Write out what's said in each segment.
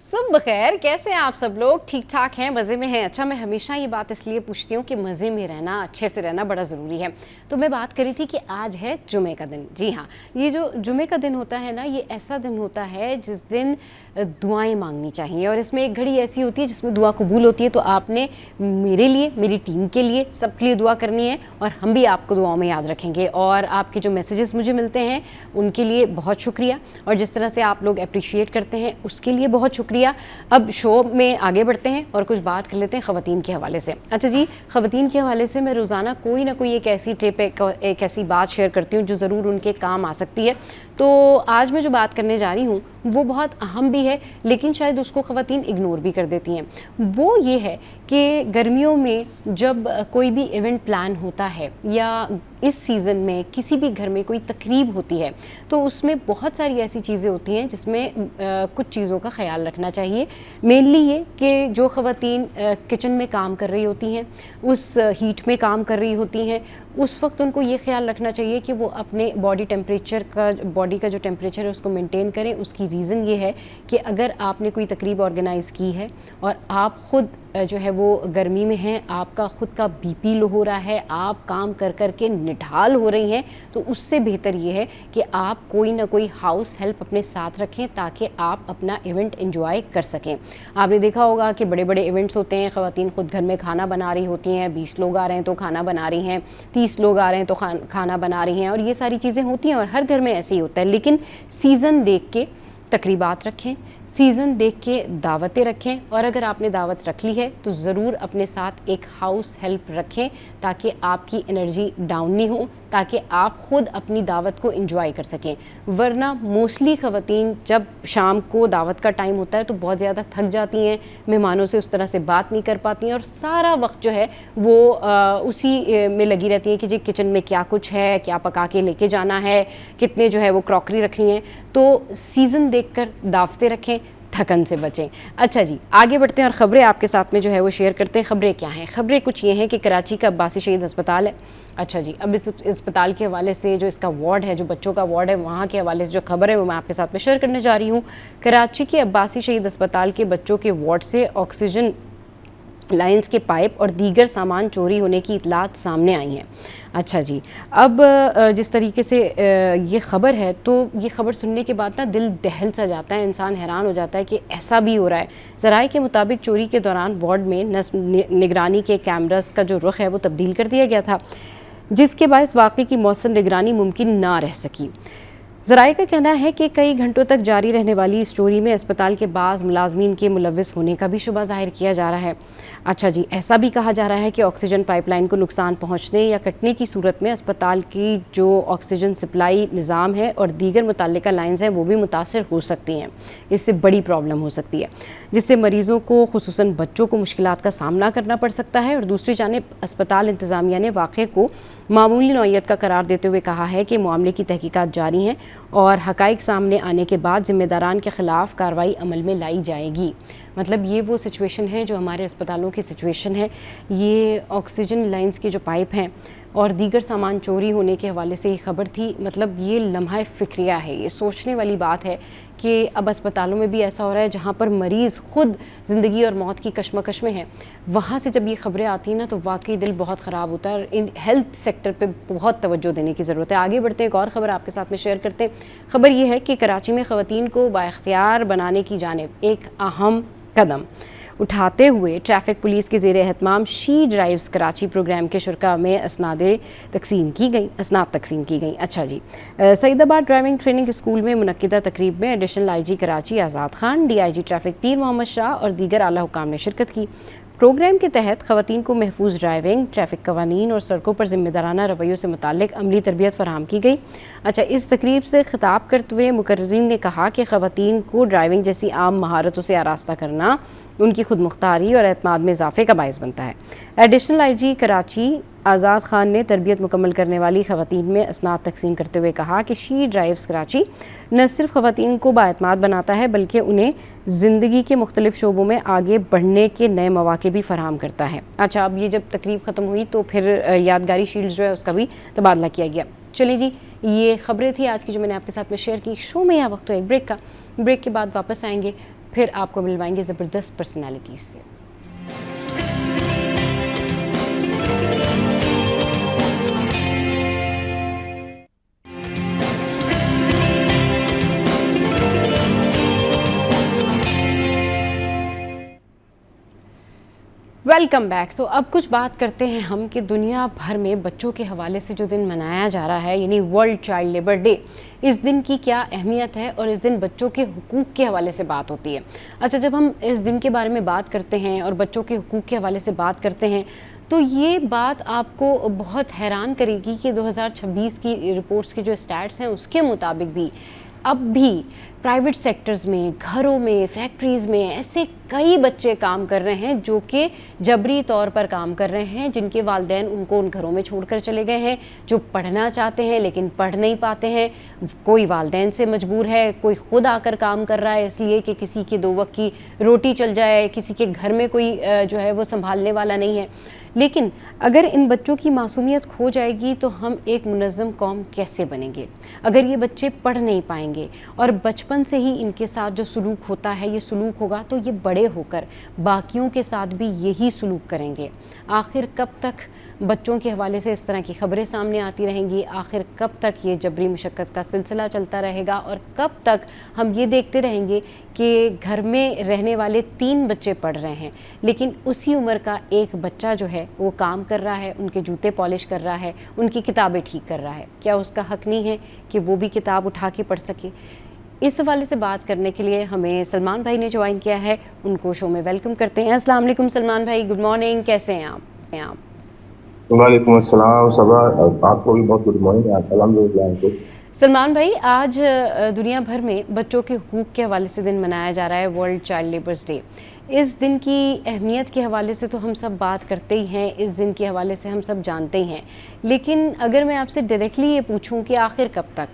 सब बखैर, कैसे हैं आप सब लोग? ठीक ठाक हैं, मज़े में हैं? अच्छा, मैं हमेशा ये बात इसलिए पूछती हूँ कि मज़े में रहना, अच्छे से रहना बड़ा ज़रूरी है। तो मैं बात करी थी कि आज है जुमे का दिन। जी हाँ, ये जो जुमे का दिन होता है ना, ये ऐसा दिन होता है जिस दिन दुआएं मांगनी चाहिए, और इसमें एक घड़ी ऐसी होती है जिसमें दुआ कबूल होती है। तो आपने मेरे लिए, मेरी टीम के लिए, सबके लिए दुआ करनी है, और हम भी आपको दुआओं में याद रखेंगे। और आपके जो मैसेजेस मुझे मिलते हैं उनके लिए बहुत शुक्रिया, और जिस तरह से आप लोग अप्रिशिएट करते हैं उसके लिए बहुत शुक्रिया। अब शो में आगे बढ़ते हैं और कुछ बात कर लेते हैं ख़वातीन के हवाले से। अच्छा जी, ख़वातीन के हवाले से मैं रोज़ाना कोई ना कोई एक ऐसी टिप, एक ऐसी बात शेयर करती हूँ जो ज़रूर उनके काम आ सकती है। तो आज मैं जो बात करने जा रही हूँ वो बहुत अहम भी है, लेकिन शायद उसको ख़वातीन इग्नोर भी कर देती हैं। वो ये है कि गर्मियों में जब कोई भी इवेंट प्लान होता है, या इस सीज़न में किसी भी घर में कोई तकरीब होती है, तो उसमें बहुत सारी ऐसी चीज़ें होती हैं जिसमें कुछ चीज़ों का ख्याल रखना चाहिए। मेनली ये कि जो ख़वातीन किचन में काम कर रही होती हैं, उस हीट में काम कर रही होती हैं, उस वक्त उनको ये ख्याल रखना चाहिए कि वो अपने बॉडी का जो टेम्परेचर है उसको मेंटेन करें। उसकी रीज़न ये है कि अगर आपने कोई तकरीब ऑर्गेनाइज़ की है और आप ख़ुद जो है वो गर्मी में हैं, आपका ख़ुद का बीपी लो हो रहा है, आप काम कर कर के निढाल हो रही हैं, तो उससे बेहतर ये है कि आप कोई ना कोई हाउस हेल्प अपने साथ रखें ताकि आप अपना इवेंट एंजॉय कर सकें। आपने देखा होगा कि बड़े बड़े इवेंट्स होते हैं, ख़वातीन ख़ुद घर में खाना बना रही होती हैं, 20 लोग आ रहे हैं तो खाना बना रही हैं, 30 लोग आ रहे हैं तो खाना बना रही हैं, और ये सारी चीज़ें होती हैं और हर घर में ऐसे ही होता है। लेकिन सीज़न देख के तकरीबात रखें, सीज़न देख के दावतें रखें, और अगर आपने दावत रख ली है तो ज़रूर अपने साथ एक हाउस हेल्प रखें ताकि आपकी एनर्जी डाउन नहीं हो, ताकि आप ख़ुद अपनी दावत को एंजॉय कर सकें। वरना मोस्टली ख़वातीन जब शाम को दावत का टाइम होता है तो बहुत ज़्यादा थक जाती हैं, मेहमानों से उस तरह से बात नहीं कर पाती हैं, और सारा वक्त जो है वो उसी में लगी रहती हैं कि जी किचन में क्या कुछ है, क्या पका के लेके जाना है, कितने जो है वो क्रॉकरी रखनी है। तो सीज़न देखकर दावतें रखें, थकन से बचें। अच्छा जी, आगे बढ़ते हैं और ख़बरें आपके साथ में जो है वो शेयर करते हैं। ख़बरें क्या हैं? ख़बरें कुछ ये हैं कि कराची का अब्बासी शहीद अस्पताल है। अच्छा जी, अब इस अस्पताल के हवाले से जो इसका वार्ड है, जो बच्चों का वार्ड है, वहाँ के हवाले से जो खबर है वो मैं आपके साथ में शेयर करने जा रही हूँ। कराची के अब्बासी शहीद अस्पताल के बच्चों के वार्ड से ऑक्सीजन लाइंस के पाइप और दीगर सामान चोरी होने की इतलात सामने आई हैं। अच्छा जी, अब जिस तरीके से ये ख़बर है, तो ये ख़बर सुनने के बाद ना दिल दहल सा जाता है, इंसान हैरान हो जाता है कि ऐसा भी हो रहा है। ज़राए के मुताबिक चोरी के दौरान वार्ड में निगरानी के कैमरास का जो रुख है वो तब्दील कर दिया गया था, जिसके बायस वाक़ई की मौसम निगरानी मुमकिन ना रह सकी। ज़राए का कहना है कि कई घंटों तक जारी रहने वाली इस चोरी में अस्पताल के बाज़ मुलाजमीन के मुलव्विस होने का भी शुबा ज़ाहिर किया जा रहा है। अच्छा जी, ऐसा भी कहा जा रहा है कि ऑक्सीजन पाइपलाइन को नुकसान पहुंचने या कटने की सूरत में अस्पताल की जो ऑक्सीजन सप्लाई निज़ाम है और दीगर मुतल्लिका लाइन्स हैं वो भी मुतासर हो सकती हैं। इससे बड़ी प्रॉब्लम हो सकती है, जिससे मरीज़ों को, खुसूसन बच्चों को, मुश्किलात का सामना करना पड़ सकता है। और दूसरी जानिब अस्पताल इंतज़ामिया ने वाक़े को मामूली नौइयत का करार देते हुए कहा है कि मामले की तहकीकात जारी हैं और हक़ाइक़ सामने आने के बाद ज़िम्मेदारान के ख़िलाफ़ कार्रवाई अमल में लाई जाएगी। मतलब ये वो सिचुएशन है जो हमारे अस्पतालों की सिचुएशन है। ये ऑक्सीजन लाइंस के जो पाइप हैं और दीगर सामान चोरी होने के हवाले से ये ख़बर थी। मतलब ये लम्हा फ़िक्रिया है, ये सोचने वाली बात है कि अब अस्पतालों में भी ऐसा हो रहा है जहाँ पर मरीज़ ख़ुद ज़िंदगी और मौत की कशमकश में है। वहाँ से जब ये ख़बरें आती हैं ना तो वाकई दिल बहुत ख़राब होता है, और इन हेल्थ सेक्टर पे बहुत तवज्जो देने की ज़रूरत है। आगे बढ़ते हैं, एक और ख़बर आपके साथ में शेयर करते हैं। ख़बर ये है कि कराची में ख़वातीन को बाइख्तियार बनाने की जानिब एक अहम कदम उठाते हुए ट्रैफिक पुलिस के ज़ेर एहतमाम शी ड्राइव्स कराची प्रोग्राम के शुरका में असनाद तकसीम की गई। अच्छा जी, सईदाबाद ड्राइविंग ट्रेनिंग स्कूल में मुनक्किदा तकरीब में एडिशनल IG कराची आज़ाद खान, DIG ट्रैफिक पीर मोहम्मद शाह और दीगर आला हुकाम ने शिरकत की। प्रोग्राम के तहत ख़वातीन को महफूज ड्राइविंग, ट्रैफिक कवानीन और सड़कों पर ज़िम्मेदाराना रवैयों से मुताल्लिक़ अमली तरबियत फ़राहम की गई। अच्छा, इस तकरीब से ख़िताब करते हुए मुकर्रिरीन ने कहा कि ख़वातीन को ड्राइविंग जैसी आम महारतों से आरास्ता करना उनकी खुद मुख्तारी और एतमाद में इजाफे का बायस बनता है। एडिशनल IG कराची आज़ाद खान ने तरबियत मुकम्मल करने वाली ख़वातीन में असनाद तकसीम करते हुए कहा कि शी ड्राइव्स कराची न सिर्फ ख़वातीन को बाएतमाद बनाता है बल्कि उन्हें ज़िंदगी के मुख्तलिफ़ शोबों में आगे बढ़ने के नए मौक़े भी फ़राहम करता है। अच्छा, अब ये जब तकरीब ख़त्म हुई तो फिर यादगारी शील्ड जो है उसका भी तबादला किया गया। चलिए जी, ये ख़बरें थी आज की जो मैंने आपके साथ में शेयर की। शो में यह वक्त तो एक ब्रेक का, ब्रेक के बाद वापस आएंगे, फिर आपको मिलवाएंगे ज़बरदस्त पर्सनैलिटीज़ से। Welcome back. तो अब कुछ बात करते हैं हम कि दुनिया भर में बच्चों के हवाले से जो दिन मनाया जा रहा है, यानी वर्ल्ड चाइल्ड लेबर डे, इस दिन की क्या अहमियत है और इस दिन बच्चों के हुकूक के हवाले से बात होती है। अच्छा, जब हम इस दिन के बारे में बात करते हैं और बच्चों के हुकूक के हवाले से बात करते हैं तो ये बात आपको बहुत हैरान करेगी कि 2026 की रिपोर्ट्स की जो स्टैट्स हैं उसके मुताबिक भी अब भी प्राइवेट सेक्टर्स में, घरों में, फैक्ट्रीज़ में ऐसे कई बच्चे काम कर रहे हैं जो कि जबरी तौर पर काम कर रहे हैं, जिनके वालिदैन उनको उन घरों में छोड़कर चले गए हैं, जो पढ़ना चाहते हैं लेकिन पढ़ नहीं पाते हैं। कोई वालिदैन से मजबूर है, कोई ख़ुद आकर काम कर रहा है इसलिए कि किसी की 2 वक्त की रोटी चल जाए, किसी के घर में कोई जो है वो संभालने वाला नहीं है। लेकिन अगर इन बच्चों की मासूमियत खो जाएगी तो हम एक मुनज़्ज़म कौम कैसे बनेंगे? अगर ये बच्चे पढ़ नहीं पाएंगे और बचपन से ही इनके साथ जो सलूक होता है ये सलूक होगा तो ये बड़े होकर बाकियों के साथ भी यही सलूक करेंगे। आखिर कब तक बच्चों के हवाले से इस तरह की खबरें सामने आती रहेंगी? आखिर कब तक ये जबरी मुशक्क़त का सिलसिला चलता रहेगा? और कब तक हम ये देखते रहेंगे कि घर में रहने वाले 3 बच्चे पढ़ रहे हैं लेकिन उसी उम्र का एक बच्चा जो है वो काम कर रहा है, उनके जूते पॉलिश कर रहा है, उनकी किताबें ठीक कर रहा है? क्या उसका हक़ नहीं है कि वो भी किताब उठा के पढ़ सके? इस हवाले से बात करने के लिए हमें सलमान भाई ने ज्वाइन किया है, उनको शो में वेलकम करते हैं। अस्सलाम वालेकुम सलमान भाई, गुड मॉर्निंग, कैसे हैं आप? वालेकुम अस्सलाम सबा, आपको भी बहुत गुड मॉर्निंग। अल्हम्दुलिल्लाह। सलमान भाई, आज दुनिया भर में बच्चों के हुकूक के हवाले से दिन मनाया जा रहा है, वर्ल्ड चाइल्ड लेबर्स डे। इस दिन की अहमियत के हवाले से तो हम सब बात करते ही हैं, इस दिन के हवाले से हम सब जानते ही हैं, लेकिन अगर मैं आपसे डायरेक्टली ये पूछूं कि आखिर कब तक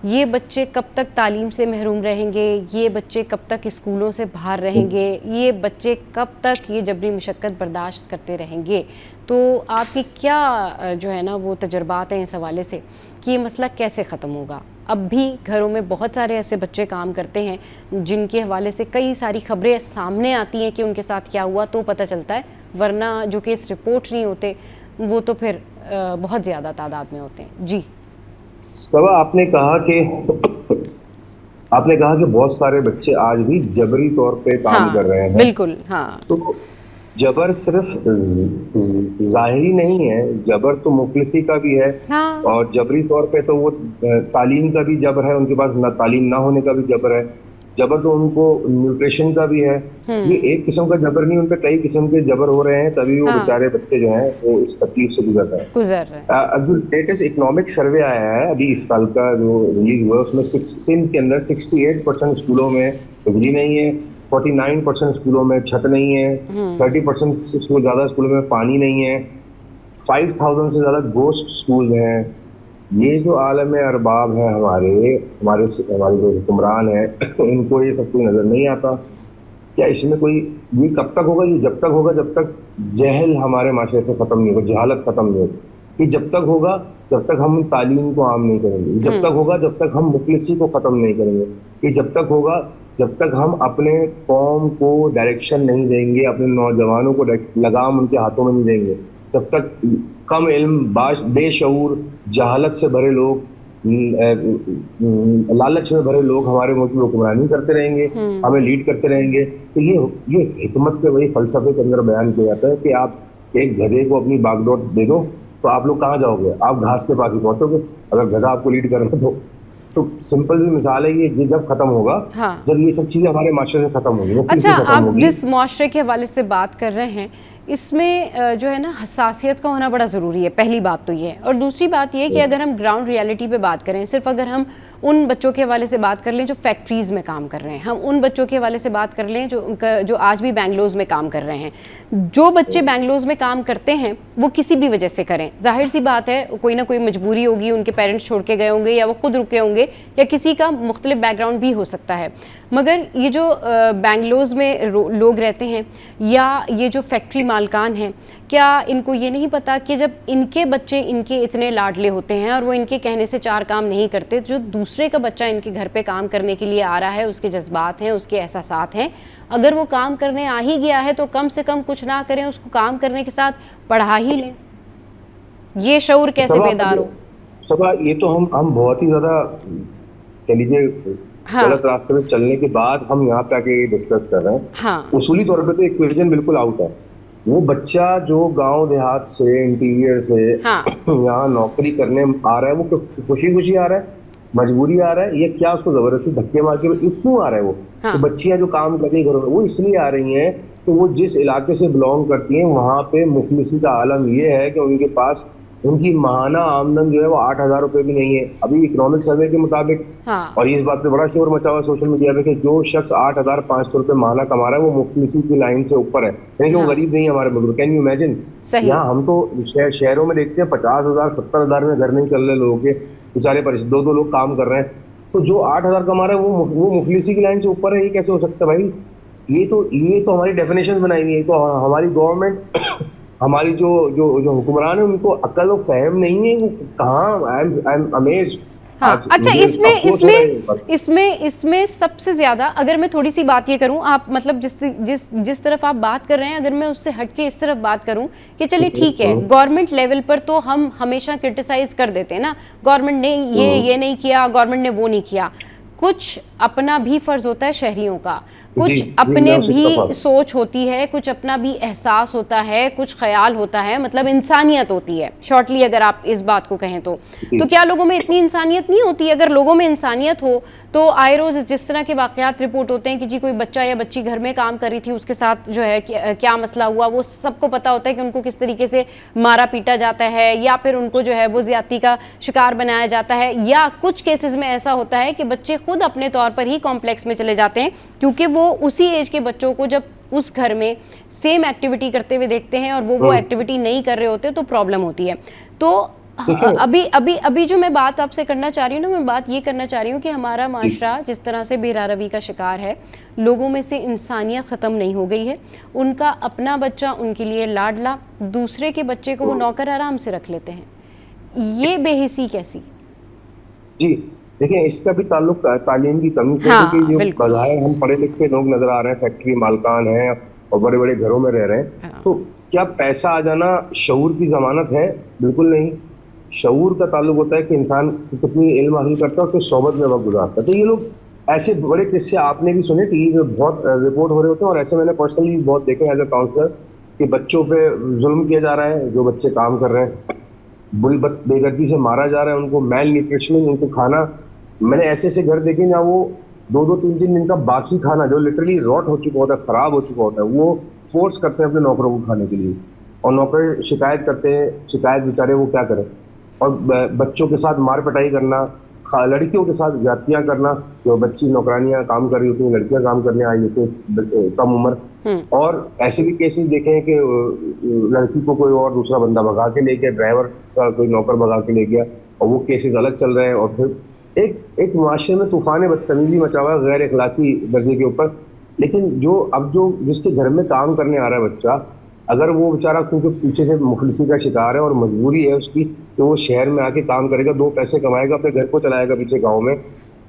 ये बच्चे, कब तक तालीम से महरूम रहेंगे, ये बच्चे कब तक स्कूलों से बाहर रहेंगे, ये बच्चे कब तक ये जबरी मुशक्क़त बर्दाश्त करते रहेंगे, तो आपकी क्या जो है ना वो तजर्बात हैं इस हवाले से कि ये मसला कैसे ख़त्म होगा? अब भी घरों में बहुत सारे ऐसे बच्चे काम करते हैं जिनके हवाले से कई सारी खबरें सामने आती हैं कि उनके साथ क्या हुआ तो पता चलता है, वरना जो केस रिपोर्ट नहीं होते वो तो फिर बहुत ज़्यादा तादाद में होते हैं। जी सबा, आपने कहा कि बहुत सारे बच्चे आज भी जबरी तौर पे काम कर रहे हैं। बिल्कुल, हाँ। तो जबर सिर्फ जाहिरी नहीं है, जबर तो मुफलिसी का भी है। हाँ। और जबरी तौर पे तो वो तालीम का भी जबर है, उनके पास तालीम ना होने का भी जबर है। जबर तो उनको न्यूट्रिशन का भी है। ये एक किस्म का जबर नहीं, उनपे कई किस्म के जबर हो रहे हैं, तभी वो बेचारे बच्चे जो हैं वो इस तकलीफ से गुजर रहे हैं। अब जो लेटेस्ट इकोनॉमिक सर्वे आया है अभी इस साल का जो रिलीज हुआ, उसमें सिंध के अंदर 68% स्कूलों में बिजली नहीं है, 49% स्कूलों में छत नहीं है, 30% से ज्यादा स्कूलों में पानी नहीं है, 5000 से ज्यादा गोस्ट स्कूल हैं। ये जो आलम अरबाब है हमारे जो हुक्मरान है उनको ये सब कुछ नजर नहीं आता। क्या इसमें कोई, ये कब तक होगा? ये जब तक होगा जब तक जहल हमारे माशरे से खत्म नहीं होगा, जहालत खत्म नहीं होगी। ये जब तक होगा जब तक हम तालीम को आम नहीं करेंगे, जब तक होगा जब तक हम मुफलिसी को खत्म नहीं करेंगे, ये जब तक होगा जब तक हम अपने कौम को डायरेक्शन नहीं देंगे, अपने नौजवानों को लगाम उनके हाथों में नहीं देंगे, तब तक कम इल्म, बेशऊर, जहालत से भरे लोग, लालच में भरे लोग हमारे मुल्क में हुक्मरानी करते रहेंगे, हमें लीड करते रहेंगे। तो ये हिकमत के वही फलसफे के अंदर बयान किया जाता है कि आप एक गधे को अपनी बागडोर दे दो तो आप लोग कहाँ जाओगे? आप घास के पास ही पहुंचोगे, अगर गधा आपको लीड कर रहा तो सिंपल सी मिसाल है ये जब खत्म होगा, जब ये सब चीजें हमारे माशरे से खत्म होगी। अच्छा, आप जिस मुआशरे के हवाले से बात कर रहे हैं इसमें जो है ना हसासियत का होना बड़ा ज़रूरी है, पहली बात तो ये है। और दूसरी बात ये कि अगर हम ग्राउंड रियलिटी पे बात करें, सिर्फ अगर हम उन बच्चों के हवाले से बात कर लें जो फैक्ट्रीज़ में काम कर रहे हैं, हम उन बच्चों के हवाले से बात कर लें जो आज भी बेंगलोर में काम कर रहे हैं, जो बच्चे बेंगलोर में काम करते हैं वो किसी भी वजह से करें, जाहिर सी बात है कोई ना कोई मजबूरी होगी, उनके पेरेंट्स छोड़ के गए होंगे या वो खुद रुके होंगे या किसी का मुख्तलिफ बैकग्राउंड भी हो सकता है। मगर ये जो बेंगलोर में लोग रहते हैं या ये जो फैक्ट्री मालकान हैं, क्या इनको ये नहीं पता कि जब इनके बच्चे इनके इतने लाडले होते हैं और वो इनके कहने से चार काम नहीं करते, जो दूसरे का बच्चा इनके घर पे काम करने के लिए आ रहा है, उसके जज्बात हैं, उसके एहसासात हैं, अगर वो काम करने आ ही गया है तो कम से कम कुछ ना करें, उसको काम करने के साथ पढ़ा ही लें। ये शऊर कैसे बेदार हो? सबा ये तो हम बहुत ही ज्यादा कह लीजिए गलत रास्ते में चलने के बाद हम यहाँ पे आके डिस्कस कर रहे हैं। हाँ। उसूली तौर पे तो इक्वेशन बिल्कुल आउट है। वो बच्चा जो गांव देहात से इंटीरियर से यहाँ नौकरी करने आ रहा है, वो खुशी खुशी आ रहा है, मजबूरी आ रहा है, या क्या उसको जबरदस्ती धक्के मार के क्यों आ रहा है? वो तो बच्चियां जो काम कर रही है घरों में, वो इसलिए आ रही हैं तो वो जिस इलाके से बिलोंग करती हैं वहां पे मुफलिसी का आलम ये है कि उनके पास उनकी माहाना आमदन जो है वो 8,000 रुपए भी नहीं है अभी इकोनॉमिक सर्वे के मुताबिक। और इस बात पे बड़ा शोर मचा हुआ सोशल मीडिया पे कि जो शख्स 8,500 रुपए माहाना कमा रहा है वो मुफलिसी की लाइन से ऊपर है, यानी कि वो गरीब नहीं है हमारे मुल्क। Can you imagine? यहाँ हम तो शहरों में देखते हैं 50,000 70,000 में घर नहीं चल रहे लोगों के, बेचारे दो दो लोग काम कर रहे हैं, तो जो 8,000 कमा रहा है वो मुफलिसी की लाइन से ऊपर है। ये कैसे हो सकता है भाई? ये तो हमारी डेफिनेशन बनाई हुई है। तो हमारी गवर्नमेंट, हमारी जो जो जो हुक्मरान है, उनको अकल और फहम नहीं है। वो कहाँ, आई एम अमेज्ड। हाँ, अच्छा, इसमें सबसे ज्यादा अगर मैं थोड़ी सी बात ये करूं, आप मतलब जिस तरफ आप बात कर रहे हैं, अगर मैं उससे हटके इस तरफ बात करूं कि चलिए ठीक है, गवर्नमेंट लेवल पर तो हम हमेशा क्रिटिसाइज कर देते हैं ना, गवर्नमेंट ने ये नहीं किया, गवर्नमेंट ने वो नहीं किया। कुछ अपना भी फर्ज होता है शहरियों का, कुछ अपने भी सोच होती है, कुछ अपना भी एहसास होता है, कुछ ख्याल होता है, मतलब इंसानियत होती है। शॉर्टली अगर आप इस बात को कहें तो क्या लोगों में इतनी इंसानियत नहीं होती? अगर लोगों में इंसानियत हो तो आए रोज जिस तरह के वाकयात रिपोर्ट होते हैं कि जी कोई बच्चा या बच्ची घर में काम कर रही थी, उसके साथ जो है क्या मसला हुआ, वो सबको पता होता है कि उनको किस तरीके से मारा पीटा जाता है या फिर उनको जो है वो ज्यादती का शिकार बनाया जाता है, या कुछ केसेस में ऐसा होता है कि बच्चे खुद अपने तौर पर ही कॉम्प्लेक्स में चले जाते हैं क्योंकि वो उसी एज के बच्चों को जब उस घर में सेम एक्टिविटी करते हुए देखते हैं और वो एक्टिविटी नहीं कर रहे होते तो प्रॉब्लम होती है। तो अभी जो मैं बात आपसे करना चाह रही हूँ ना, मैं बात ये करना चाह रही हूँ कि हमारा माशरा जिस तरह से बेरारवी का शिकार है, लोगों में से इंसानियत ख़त्म नहीं हो गई है। उनका अपना बच्चा उनके लिए लाडला, दूसरे के बच्चे को वो नौकर आराम से रख लेते हैं। ये बेहिसी कैसी? जी देखिए, इसका भी ताल्लुक तालीम की कमी से है कि जो बज़ाहिर हम पढ़े लिखे लोग नजर आ रहे हैं, फैक्ट्री मालकान हैं और बड़े बड़े घरों में रह रहे हैं, तो क्या पैसा आ जाना शऊर की जमानत है? बिल्कुल नहीं। शऊर का ताल्लुक होता है कि इंसान कितनी इल्म हासिल करता है और किस सोबत में वक्त गुजारता है। तो ये लोग ऐसे बड़े किस्से आपने भी सुने, टीवी में बहुत रिपोर्ट हो रहे होते हैं, और ऐसे मैंने पर्सनली बहुत देखे एज ए काउंसलर कि बच्चों पे जुल्म किया जा रहा है, जो बच्चे काम कर रहे हैं बुरी बेदर्दी से मारा जा रहा है, उनको मेल न्यूट्रिशनिंग, उनको खाना, मैंने ऐसे ऐसे घर देखे जहाँ वो 2-2 3-3 दिन का बासी खाना जो लिटरली रॉट हो चुका होता है, खराब हो चुका होता है, वो फोर्स करते हैं अपने नौकरों को खाने के लिए, और नौकर शिकायत करते हैं, शिकायत बेचारे वो क्या करें, और बच्चों के साथ मार पिटाई करना, लड़कियों के साथ जातियां करना, जो बच्ची नौकरानियां काम कर रही होती हैं, लड़कियां काम करने आई होती हैं कम उम्र, और ऐसे भी केसेस देखे हैं कि लड़की को कोई और दूसरा बंदा भगा के ले गया, ड्राइवर का कोई नौकर भगा के ले गया, और वो केसेस अलग चल रहे हैं। और फिर एक मुआशरे में तूफान बदतमीजी मचा हुआ है गैर इखलाकी दर्जे के ऊपर। लेकिन जो जिसके घर में काम करने आ रहा है बच्चा, अगर वो बेचारा क्योंकि पीछे से मुफलिसी का शिकार है और मजबूरी है उसकी, तो वो शहर में आके काम करेगा, 2 पैसे कमाएगा, अपने घर को चलाएगा पीछे गाँव में,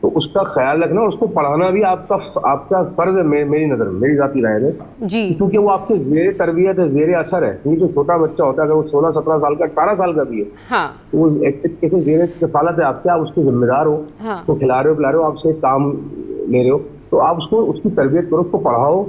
तो उसका ख्याल रखना और उसको पढ़ाना भी आपका फर्ज है, मेरी नजर में, मेरी जाती राय में जी, क्योंकि वो आपके जेर तरबियत है, जेर असर है। क्योंकि जो छोटा बच्चा होता है, अगर वो 16-17 साल का, 18 साल का भी है, हाँ, तो वो कैसे जेर कफालत है आपके, आप उसके जिम्मेदार हो, हाँ, तो खिला रहे हो पिला रहे हो, आपसे काम ले रहे हो, तो आप उसको उसकी तरबियत करो, उसको पढ़ाओ,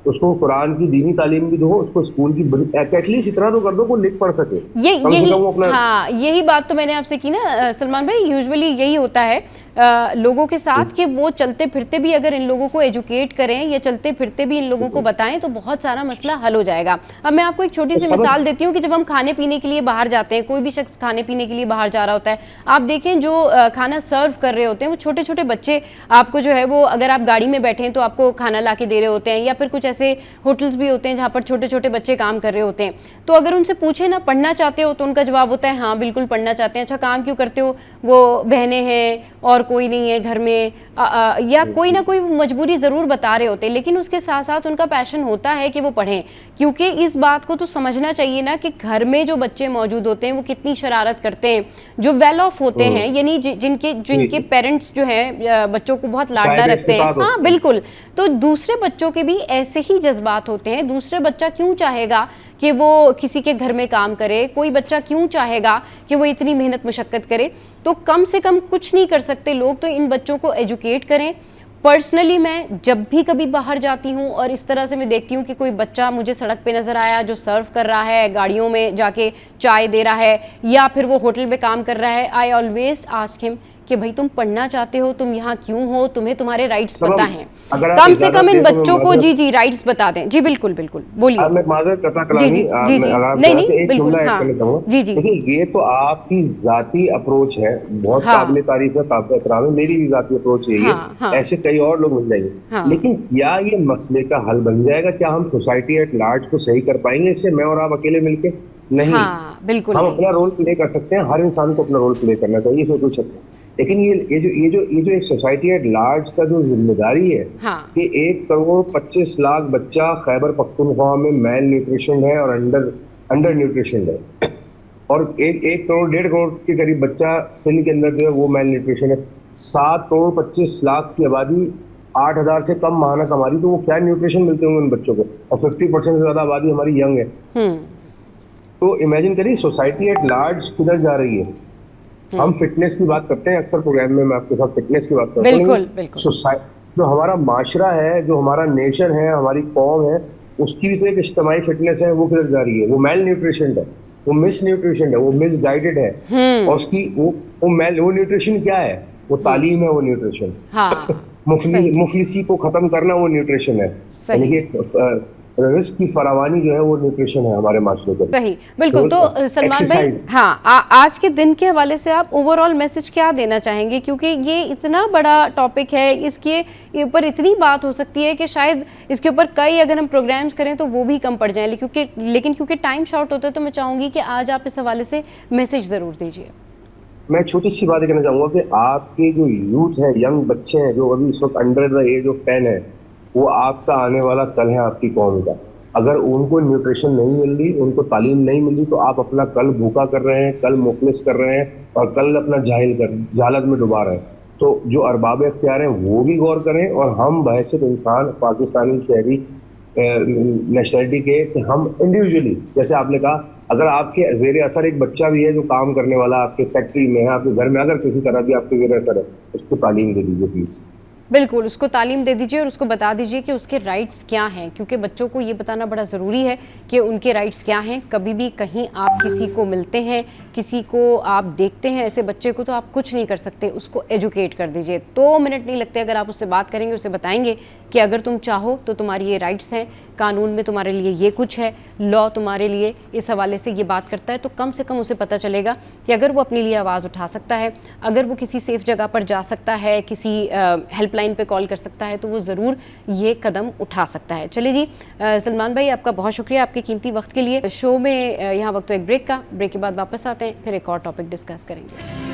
उसको कुरान की दीनी तालीम भी दो, उसको स्कूल की एटलीस्ट इतना तो कर दो को लिख पढ़ सके। यही बात तो मैंने आपसे की ना सलमान भाई, यूजुअली यही होता है लोगों के साथ कि वो चलते फिरते भी अगर इन लोगों को एजुकेट करें या चलते फिरते भी इन लोगों को बताएं तो बहुत सारा मसला हल हो जाएगा। अब मैं आपको एक छोटी सी मिसाल देती हूँ कि जब हम खाने पीने के लिए बाहर जाते हैं, कोई भी शख्स खाने पीने के लिए बाहर जा रहा होता है, आप देखें जो खाना सर्व कर रहे होते हैं वो छोटे छोटे बच्चे आपको जो है वो, अगर आप गाड़ी में बैठे हैं तो आपको खाना ला के दे रहे होते हैं, या फिर कुछ ऐसे होटल्स भी होते हैं जहाँ पर छोटे छोटे बच्चे काम कर रहे होते हैं। तो अगर उनसे पूछे ना पढ़ना चाहते हो, तो उनका जवाब होता है हाँ बिल्कुल पढ़ना चाहते हैं। अच्छा काम क्यों करते हो? वो बहनें हैं और कोई नहीं है घर में, या कोई ना कोई मजबूरी ज़रूर बता रहे होते हैं, लेकिन उसके साथ साथ उनका पैशन होता है कि वो पढ़ें। क्योंकि इस बात को तो समझना चाहिए ना कि घर में जो बच्चे मौजूद होते हैं वो कितनी शरारत करते हैं, जो वेल ऑफ होते हैं, यानी जिनके जिनके पेरेंट्स जो हैं बच्चों को बहुत लाडला रखते हैं। हाँ बिल्कुल, तो दूसरे बच्चों के भी ऐसे ही जज्बात होते हैं। दूसरा बच्चा क्यों चाहेगा कि वो किसी के घर में काम करे, कोई बच्चा क्यों चाहेगा कि वो इतनी मेहनत मुशक्कत करे। तो कम से कम कुछ नहीं कर सकते लोग तो इन बच्चों को एजुकेट करें। पर्सनली मैं जब भी कभी बाहर जाती हूँ और इस तरह से मैं देखती हूँ कि कोई बच्चा मुझे सड़क पे नज़र आया जो सर्व कर रहा है, गाड़ियों में जाके चाय दे रहा है, या फिर वो होटल में काम कर रहा है, आई ऑलवेज आस्क हिम कि भाई तुम पढ़ना चाहते हो, तुम यहाँ क्यों हो, तुम्हें तुम्हारे राइट्स पता हैं, कम से कम इन बच्चों को जी राइट्स बता दें। जी बिल्कुल बिल्कुल, बोलिए। मैं माजरत करता कलामी, जी नहीं बिल्कुल, हाँ जी। देखिए ये तो आपकी जाती अप्रोच है, बहुत काबिल तारीफ है, काबिल एहतराम है, मेरी भी जाती अप्रोच यही है, ऐसे कई और लोग मिल जाएंगे। लेकिन क्या ये मसले का हल बन जाएगा? क्या हम सोसाइटी एट लार्ज को सही कर पाएंगे इससे, मैं और आप अकेले मिलके? नहीं, बिल्कुल हम अपना रोल प्ले कर सकते हैं, हर इंसान को अपना रोल प्ले करना चाहिए, इसमें कोई शक नहीं। लेकिन ये जो एक सोसाइटी एट लार्ज का जो जिम्मेदारी है कि 1,25,00,000 बच्चा खैबर पख्तूनख्वा में मेल न्यूट्रिशन है और अंडर न्यूट्रिशन है, और 1 करोड़ 1.5 करोड़ के करीब बच्चा सिंध के अंदर जो है वो मेल न्यूट्रिशन है। 7,25,00,000 की आबादी 8,000 से कम माहाना कमा रही, तो वो क्या न्यूट्रिशन मिलते होंगे उन बच्चों को? और 50% से ज्यादा आबादी हमारी यंग है। तो इमेजिन करिए सोसाइटी एट लार्ज किधर जा रही है। हम फिटनेस की बात करते हैं अक्सर प्रोग्राम में, मैं आपके साथ फिटनेस की बात करता हूँ। जो हमारा माशरा है, जो हमारा नेशन है, हमारी कौम है, उसकी भी तो एक इज्तिमाई फिटनेस है, वो किधर जा रही है? वो मेल न्यूट्रिशन है, वो मिस न्यूट्रिशन है, वो मिस गाइडेड है। और उसकी वो न्यूट्रिशन क्या है? वो तालीम है, वो न्यूट्रिशन। मुफलिसी को खत्म करना वो न्यूट्रिशन है, यानी कि रिस्क की फरावानी जो है वो न्यूट्रिशन है हमारे माशरे का। सही, बिल्कुल। तो सलमान भाई, हाँ, आज के दिन के हवाले से आप ओवरऑल मैसेज क्या देना चाहेंगे? क्योंकि ये इतना बड़ा टॉपिक है, इसके ऊपर इतनी बात हो सकती है कि शायद इसके ऊपर कई अगर हम प्रोग्राम्स करें तो वो भी कम पड़ जाएं, लेकिन क्योंकि टाइम शॉर्ट होता है तो मैं चाहूँगी कि आज आप इस हवाले से मैसेज ज़रूर दीजिए। मैं छोटी सी बात कहना चाहूँगा कि आपके जो यूथ है, यंग बच्चे हैं जो अभी इस वक्त अंडर द एज ऑफ 10 है, वो आपका आने वाला कल है आपकी कौम का। अगर उनको न्यूट्रिशन नहीं मिल रही, उनको तालीम नहीं मिल रही, तो आप अपना कल भूखा कर रहे हैं, कल मुफलिस कर रहे हैं, और कल अपना जहालत में डुबा रहे हैं। तो जो अरबाब इख्तियार हैं वो भी गौर करें, और हम बहैसियत इंसान पाकिस्तानी शहरी नेशनलिटी के, कि हम इंडिविजुअली, जैसे आपने कहा, अगर आपके जेर असर एक बच्चा भी है जो काम करने वाला आपके फैक्ट्री में है, आपके घर में, अगर किसी तरह भी आपके जेर असर है, उसको तालीम दे दीजिए प्लीज़। बिल्कुल, उसको तालीम दे दीजिए और उसको बता दीजिए कि उसके राइट्स क्या हैं, क्योंकि बच्चों को ये बताना बड़ा ज़रूरी है कि उनके राइट्स क्या हैं। कभी भी कहीं आप किसी को मिलते हैं, किसी को आप देखते हैं ऐसे बच्चे को, तो आप कुछ नहीं कर सकते, उसको एजुकेट कर दीजिए। 2 मिनट नहीं लगते, अगर आप उससे बात करेंगे, उसे बताएंगे कि अगर तुम चाहो तो तुम्हारी ये राइट्स हैं, कानून में तुम्हारे लिए ये कुछ है, लॉ तुम्हारे लिए इस हवाले से ये बात करता है, तो कम से कम उसे पता चलेगा कि अगर वो अपने लिए आवाज़ उठा सकता है, अगर वो किसी सेफ जगह पर जा सकता है, किसी हेल्पलाइन पे कॉल कर सकता है, तो वो ज़रूर ये कदम उठा सकता है। चलिए जी, सलमान भाई, आपका बहुत शुक्रिया आपके कीमती वक्त के लिए। शो में यहाँ वक्त तो एक ब्रेक का, ब्रेक के बाद वापस आते हैं, फिर एक और टॉपिक डिस्कस करेंगे।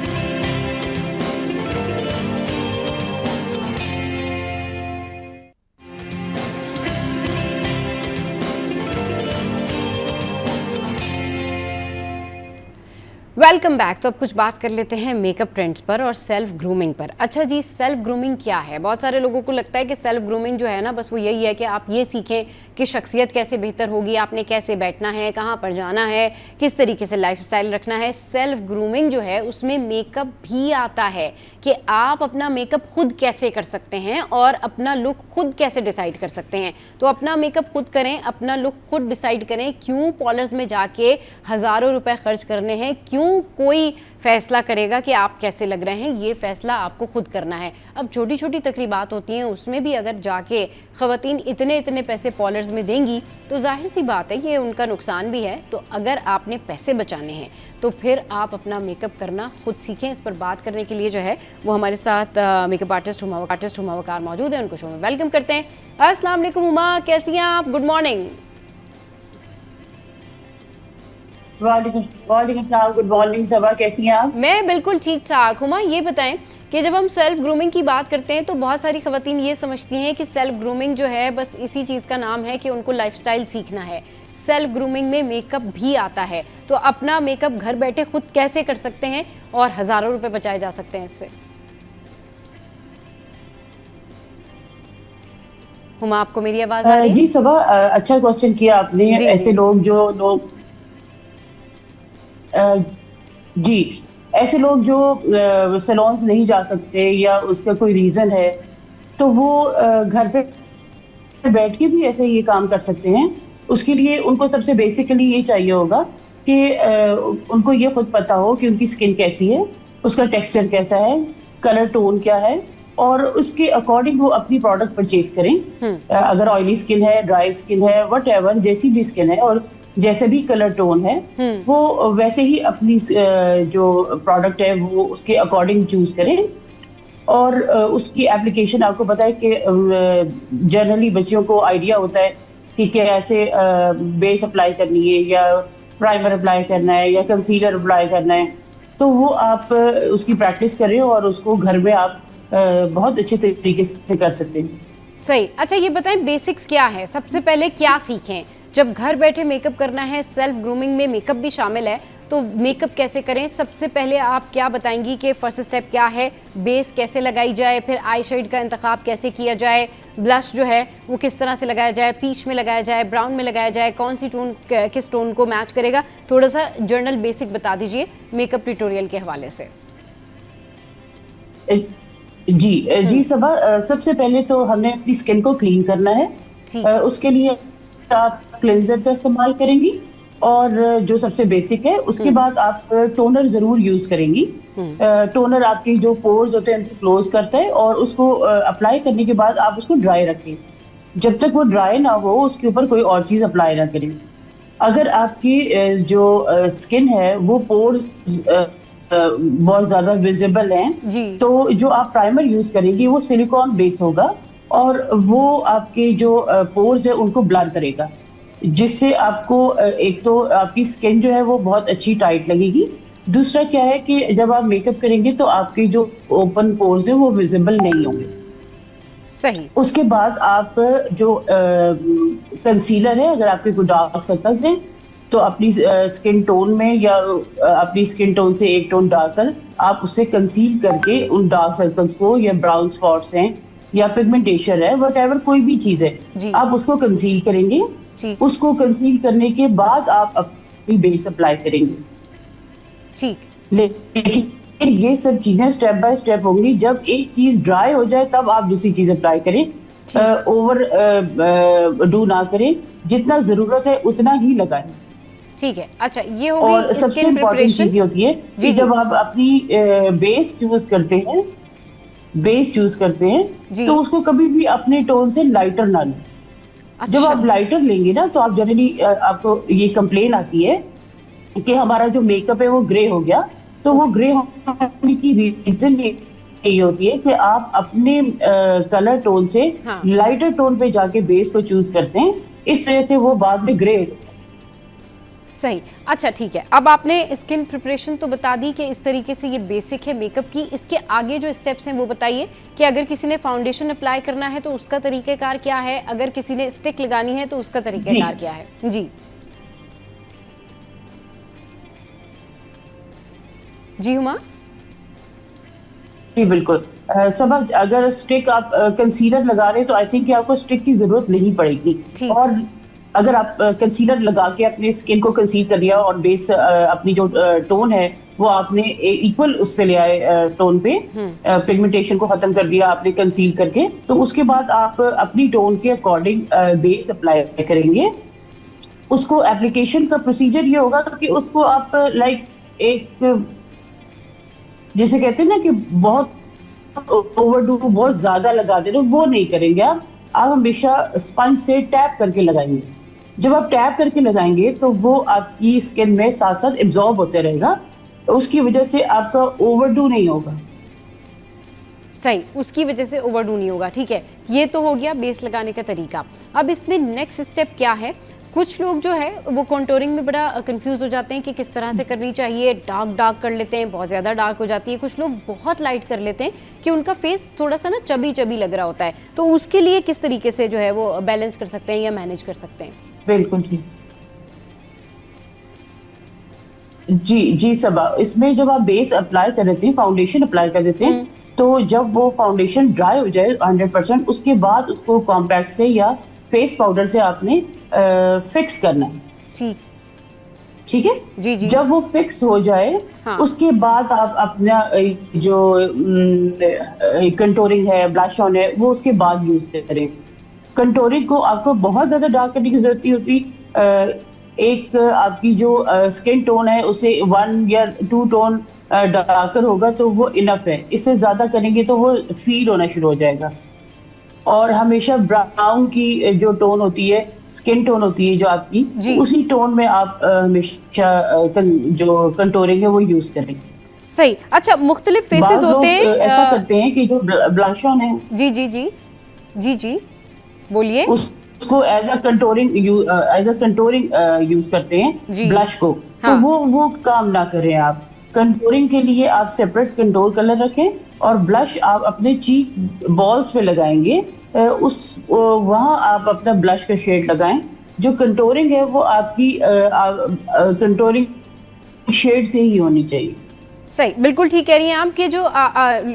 Welcome back. तो अब कुछ बात कर लेते हैं मेकअप ट्रेंड्स पर और सेल्फ ग्रूमिंग पर। अच्छा जी, सेल्फ ग्रूमिंग क्या है? बहुत सारे लोगों को लगता है कि सेल्फ ग्रूमिंग जो है ना, बस वो यही है कि आप ये सीखें कि शख्सियत कैसे बेहतर होगी, आपने कैसे बैठना है, कहाँ पर जाना है, किस तरीके से लाइफस्टाइल रखना है। सेल्फ ग्रूमिंग जो है उसमें मेकअप भी आता है कि आप अपना मेकअप खुद कैसे कर सकते हैं और अपना लुक खुद कैसे डिसाइड कर सकते हैं। तो अपना मेकअप खुद करें, अपना लुक खुद डिसाइड करें। क्यों पार्लर्स में जाके हज़ारों रुपए खर्च करने हैं? क्यों कोई फैसला करेगा कि आप कैसे लग रहे हैं? ये फैसला आपको खुद करना है। अब छोटी छोटी तकरीबात होती हैं, उसमें भी अगर जाके ख़वातीन इतने इतने पैसे पार्लर्स में देंगी तो जाहिर सी बात है ये उनका नुकसान भी है। तो अगर आपने पैसे बचाने हैं तो फिर आप अपना मेकअप करना खुद सीखें। इस पर बात करने के लिए जो है वो हमारे साथ मेकअप आर्टिस्ट हुमा वकार मौजूद है। उनको शो में वेलकम करते हैं। अस्सलाम वालेकुम हुमा, कैसी हैं आप? Good morning. वालेकुम वालेकुम सलाम, गुड मॉर्निंग सबा, कैसी हैं आप? मैं बिल्कुल ठीक ठाक। हुमा, ये बताएं कि जब हम सेल्फ ग्रूमिंग की बात करते हैं तो बहुत सारी खवातीन ये समझती हैं कि सेल्फ ग्रूमिंग जो है बस इसी चीज़ का नाम है कि उनको लाइफस्टाइल सीखना है। सेल्फ ग्रूमिंग में मेकअप भी आता है, तो अपना मेकअप घर बैठे खुद कैसे कर सकते हैं और हज़ारों रुपए बचाए जा सकते हैं इससे? हुमा, आपको मेरी आवाज़ आ रही है? जी सबा, अच्छा क्वेश्चन किया आपने। जी ऐसे जी। लोग अ, जी, ऐसे लोग जो सैलून्स नहीं जा सकते या उसका कोई रीजन है, तो वो घर पे बैठ के भी ऐसे ये काम कर सकते हैं। उसके लिए उनको सबसे बेसिकली ये चाहिए होगा कि उनको ये खुद पता हो कि उनकी स्किन कैसी है, उसका टेक्सचर कैसा है, कलर टोन क्या है, और उसके अकॉर्डिंग वो अपनी प्रोडक्ट परचेज करें। अगर ऑयली स्किन है, ड्राई स्किन है, वट जैसी भी स्किन है और जैसे भी कलर टोन है, वो वैसे ही अपनी जो प्रोडक्ट है वो उसके अकॉर्डिंग चूज करें। और उसकी एप्लीकेशन आपको पता है कि जनरली बच्चियों को आइडिया होता है कि कैसे बेस अप्लाई करनी है, या प्राइमर अप्लाई करना है, या कंसीलर अप्लाई करना है। तो वो आप उसकी प्रैक्टिस करें और उसको घर में आप बहुत अच्छे तरीके से कर सकते हैं। सही। अच्छा, ये बताएं बेसिक्स क्या है, सबसे पहले क्या सीखें जब घर बैठे मेकअप करना है? सेल्फ ग्रूमिंग में मेकअप भी शामिल है, तो मेकअप कैसे करें? सबसे पहले आप क्या बताएंगी कि फर्स्ट स्टेप क्या है, बेस कैसे लगाई जाए, फिर आई शेड का इंतखाब कैसे किया जाए, ब्लश जो है वो किस तरह से लगाया जाए, पीच में लगाया जाए, ब्राउन में लगाया जाए, कौन सी टोन किस टोन को मैच करेगा? थोड़ा सा जर्नल बेसिक बता दीजिए मेकअप ट्यूटोरियल के हवाले से। जी सबा, सबसे पहले तो हमने अपनी स्किन को क्लीन करना है। ठीक। उसके लिए आप क्लेंजर का इस्तेमाल करेंगी, और जो सबसे बेसिक है उसके बाद आप टोनर जरूर यूज करेंगी। टोनर आपकी जो पोर्स होते हैं उनको क्लोज करता है, और उसको अप्लाई करने के बाद आप उसको ड्राई रखें। जब तक वो ड्राई ना हो उसके ऊपर कोई और चीज अप्लाई ना करें। अगर आपकी जो स्किन है वो पोर्स बहुत ज्यादा विजिबल हैं, जी। तो जो आप प्राइमर यूज करेंगी वो सिलिकॉन बेस होगा, और वो आपके जो पोर्स है उनको ब्लर करेगा, जिससे आपको एक तो आपकी स्किन जो है वो बहुत अच्छी टाइट लगेगी। दूसरा क्या है कि जब आप मेकअप करेंगे तो आपके जो ओपन पोर्स है वो विजिबल नहीं होंगे। सही। उसके बाद आप जो कंसीलर है, अगर आपके कोई डार्क सर्कल्स हैं तो अपनी स्किन टोन में, या अपनी स्किन टोन से एक टोन डार्कर, आप उससे कंसील करके उन डार्क सर्कल्स को, या ब्राउन स्पॉट्स हैं, या पिगमेंटेशन है, वट कोई भी चीज है, जी। आप उसको कंसील करेंगे। ठीक। उसको कंसील करने के बाद आप अपनी बेस अप्लाई करेंगे। ठीक। लेकिन ये सब चीजें स्टेप बाय स्टेप होंगी। जब एक चीज ड्राई हो जाए तब आप दूसरी चीज अप्लाई करें। ओवर डू ना करें, जितना जरूरत है उतना ही लगाएं। ठीक है। अच्छा, ये हो और गई सबसे स्किन इम्पोर्टेंट प्रिपरेशन। चीज ये होती है कि जी जी जब आप अपनी बेस चूज करते हैं, जी। तो उसको कभी भी अपने टोन से लाइटर ना लें। जब अच्छा। आप लाइटर लेंगे ना, तो आप जनरली आपको ये कंप्लेन आती है कि हमारा जो मेकअप है वो ग्रे हो गया। तो वो ग्रे होने की रीजन ये होती है कि आप अपने कलर टोन से हाँ। लाइटर टोन पे जाके बेस को चूज करते हैं, इस वजह से वो बाद में ग्रे। सही। अच्छा, ठीक है। अब आपने स्किन प्रिपरेशन तो बता दी कि इस तरीके से ये बेसिक है मेकअप की। इसके आगे जो स्टेप्स हैं वो बताइए कि अगर किसी ने फाउंडेशन अप्लाई करना है तो उसका तरीक़ेकार क्या है, अगर किसी ने स्टिक लगानी है तो उसका तरीक़ेकार क्या है? जी जी हुमा। जी बिल्कुल। सब अगर स्टिक आप कंसीलर लगा रहे हैं तो आई थिंक कि आपको स्टिक की जरूरत नहीं पड़ेगी। ठीक। और अगर आप कंसीलर लगा के अपने स्किन को कंसील कर लिया, और बेस अपनी जो टोन है वो आपने इक्वल उस पे ले आए टोन पे, पिगमेंटेशन को खत्म कर दिया आपने कंसील करके, तो उसके बाद आप अपनी टोन के अकॉर्डिंग बेस अप्लाई करेंगे। उसको एप्लीकेशन का प्रोसीजर ये होगा कि उसको आप लाइक एक, जिसे कहते हैं ना कि बहुत ओवरडू, बहुत ज्यादा लगा दे रहे, वो नहीं करेंगे आप हमेशा स्पंज से टैप करके लगाएंगे। जब आप टैप करके लगाएंगे तो वो आपकी स्किन में साथ साथ एब्जॉर्ब होते रहेगा, उसकी वजह से आपका ओवरडू नहीं होगा। सही, उसकी वजह से ओवरडू नहीं होगा। ठीक है, ये तो हो गया बेस लगाने का तरीका। अब इसमें नेक्स्ट स्टेप क्या है? कुछ लोग जो है वो कॉन्टोरिंग में बड़ा कंफ्यूज हो जाते हैं कि किस तरह से करनी चाहिए, डार्क डार्क कर लेते हैं, बहुत ज़्यादा डार्क हो जाती है, कुछ लोग बहुत लाइट कर लेते हैं कि उनका फेस थोड़ा सा ना चबी चबी लग रहा होता है, तो उसके लिए किस तरीके से जो है वो बैलेंस कर सकते हैं या मैनेज कर सकते हैं? बिल्कुल जी। जी सबा, इसमें जब आप बेस अप्लाई कर देते हैं, फाउंडेशन अप्लाई कर देते हैं, तो जब वो फाउंडेशन ड्राई हो जाए 100%, उसके बाद उसको कॉम्पैक्ट से या फेस पाउडर से आपने फिक्स करना है। ठीक ठीक है जी जी। जब वो फिक्स हो जाए, हाँ। उसके बाद आप अपना जो कंटोरिंग है, ब्लश ऑन है, वो उसके बाद यूज करें। कंटोरिंग को आपको बहुत ज्यादा डार्क करने की जरूरत नहीं होती। एक आपकी जो स्किन टोन है उसे 1 या 2 टोन डार्कर होगा तो वो इनफ है। इससे ज्यादा करेंगे तो वो फील होना शुरू हो जाएगा। और हमेशा ब्राउन की जो टोन होती है, स्किन टोन होती है जो आपकी, उसी टोन में आप हमेशा जो कंटोरिंग है वो यूज करें। सही। अच्छा, मुख्तलिफ फेसेस होते हैं, ऐसा करते हैं कि जो ब्लश ऑन है, जी जी जी जी जी बोलिए, उसको एज अ कंटोरिंग यूज करते हैं ब्लश को। हाँ। तो वो काम ना करें आप। कंटोरिंग के लिए आप सेपरेट कंटोर कलर रखें और ब्लश आप अपने चीक बॉल्स पे लगाएंगे, वहां आप अपना ब्लश का शेड लगाएं। जो कंटोरिंग है वो आपकी कंटोरिंग शेड से ही होनी चाहिए। सही, बिल्कुल ठीक कह रही हैं आप कि जो